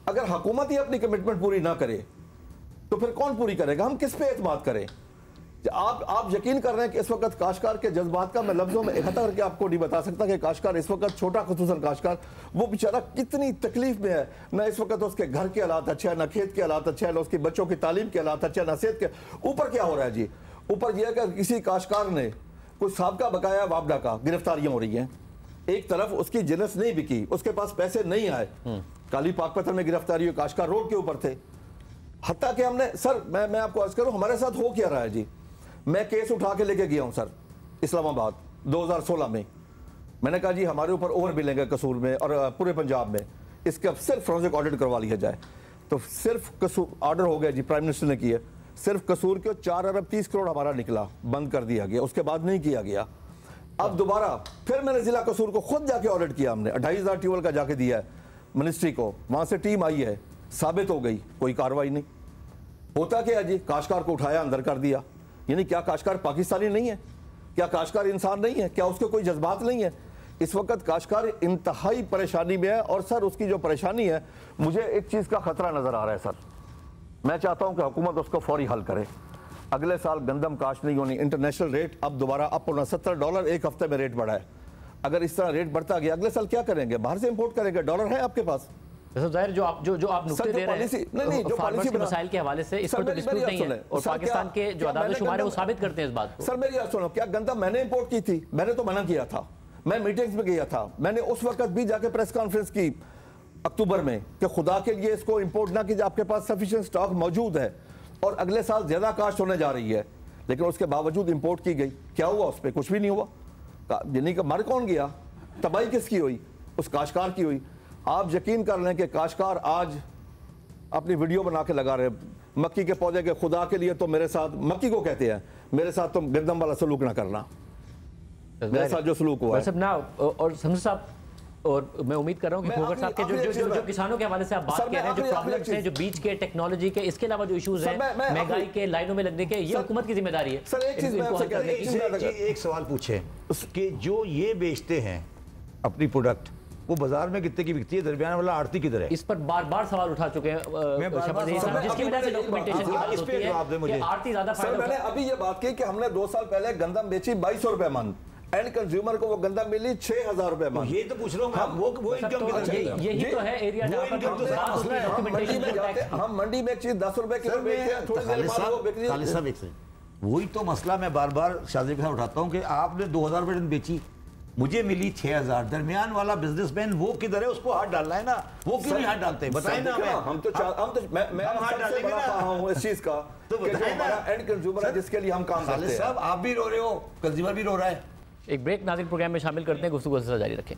अगर हुकूमत ही अपनी कमिटमेंट पूरी ना करे तो फिर कौन पूरी करेगा? हम किस पे एतमाद करें? आप यकीन कर रहे हैं कि इस वक्त काश्तकार के जज्बात का मैं लफ्जों में इकट्ठा करके आपको नहीं बता सकता कि काश्तकार इस वक्त छोटा खुसूसन काश्तकार वो बेचारा कितनी तकलीफ में है। न इस वक्त उसके घर के हालात अच्छे हैं, न खेत के हालात अच्छे हैं, न उसके बच्चों की तालीम के हालात अच्छे हैं, न सेहत के। ऊपर क्या हो रहा है जी? ऊपर यह है कि किसी काश्तकार ने कुछ साबका बकाया वापडा का गिरफ्तारियां हो रही हैं। एक तरफ उसकी जिनस नहीं बिकी, उसके पास पैसे नहीं आए, काली पाकपत्थर में गिरफ्तारी हुई, काश्तकार रोड के ऊपर थे। हत्ता कि हमने सर मैं आपको अर्ज करूं हमारे साथ हो क्या रहा है जी? मैं केस उठा के लेके गया हूं सर इस्लामाबाद 2016 में। मैंने कहा जी हमारे ऊपर ओवर बिलेंगे कसूर में और पूरे पंजाब में, इसका सिर्फ फोरेंसिक ऑडिट करवा लिया जाए। तो सिर्फ कसूर ऑर्डर हो गया जी, प्राइम मिनिस्टर ने किया। सिर्फ कसूर के 4 अरब 30 करोड़ हमारा निकला, बंद कर दिया गया, उसके बाद नहीं किया गया। अब दोबारा फिर मैंने जिला कसूर को खुद जाके ऑडिट किया, हमने 2500 ट्यूबवेल का जाके दिया है मिनिस्ट्री को, वहां से टीम आई है, साबित हो गई, कोई कार्रवाई नहीं। होता क्या है जी? काश्तकार को उठाया अंदर कर दिया। यानी क्या काश्तकार पाकिस्तानी नहीं है? क्या काश्तकार इंसान नहीं है? क्या उसके कोई जज्बात नहीं है? इस वक्त काश्तकार इंतहाई परेशानी में है। और सर उसकी जो परेशानी है, मुझे एक चीज का खतरा नजर आ रहा है सर। मैं चाहता हूं कि हुकूमत उसको फौरी हल करे। अगले साल गंदम काश्त नहीं होनी, इंटरनेशनल रेट अब दोबारा अप होना, $70 एक हफ्ते में रेट बढ़ा है। अगर इस तरह रेट बढ़ता गया अगले साल क्या करेंगे? बाहर से इंपोर्ट करेंगे? डॉलर है आपके पास? जाहिर जो आप नुक्ते दे रहे हैं जो फार्मर्स के मसाइल के हवाले से, इस पर तो डिस्प्यूट नहीं है और पाकिस्तान के जो आदाद-ओ-शुमार है वो साबित करते हैं इस बात को। सर मेरी बात सुनो, क्या गंदम मैंने इंपोर्ट की थी? मैंने तो मना किया था, मैं मीटिंग्स में गया था, मैंने उस वक्त भी जाके प्रेस कॉन्फ्रेंस की अक्टूबर में कि खुदा के लिए इसको इंपोर्ट ना कीजिए, आपके पास सफिशिएंट स्टॉक मौजूद है और अगले साल ज्यादा कास्ट होने जा रही है। लेकिन उसके बावजूद इंपोर्ट की गई। क्या हुआ? उस पर कुछ भी नहीं हुआ। यानी कि मर कौन गया? तबाही किसकी हुई? उस काश्तकार की हुई। आप यकीन कर रहे हैं कि काश्तकार आज अपनी वीडियो बना के लगा रहे मक्की के पौधे के, खुदा के लिए तो मेरे साथ, मक्की को कहते हैं, मेरे साथ तुम गंदम वाला सलूक ना करना, मेरे साथ जो सलूक हुआ है ना। और समझ साहब, और मैं उम्मीद कर रहा हूं कि फोगर साहब के जो किसानों के हवाले से आप बात कर रहे हैं, जो प्रॉब्लम्स हैं, जो बीच के, टेक्नोलॉजी के, इसके अलावा जो इश्यूज हैं, महंगाई के, लाइनों में लगने के, ये हुकूमत की जिम्मेदारी है। सर एक चीज एक सवाल पूछे कि जो ये बेचते हैं अपनी प्रोडक्ट, वो बाजार में कितने की बिकती है? दरमियान वाला आड़ती किधर है? इस पर बार बार उठा चुके हैं जिसकी वजह से डॉक्यूमेंटेशन की बात होती है कि आड़ती ज्यादा फायदा। मैंने अभी ये बात की कि हमने 2 साल पहले गंदम बेची 2200 रुपए मन, एंड कंज्यूमर को वो गंदम मिली 6000 रुपए मन। ये तो पूछ रहा हूँ वो इनकम किधर है? यही तो है एरिया जहां पर डॉक्यूमेंटेशन। हम मंडी में एक चीज 10 रुपए किलो बेचते हैं, थोड़ी देर बाद वो बिक्री होती है। वही तो मसला मैं बार बार शादी के साथ उठाता हूँ कि आपने 2000 रुपए बेची, मुझे मिली 6000। दरमियान वाला बिजनेसमैन वो किधर है? उसको हाथ डालना है ना, वो क्यों नहीं हाथ डालते हैं? बताएं ना हमें। मैं हाथ डालेंगे ना इस चीज का, तो बताएं ना। एंड कंज्यूमर है जिसके लिए हम काम करते हैं। साहब आप भी रो रहे हो, कंज्यूमर भी रो रहा है। एक ब्रेक नाज़रीन प्रोग्राम में शामिल करते हैं, गुफ्तगू जारी रखें।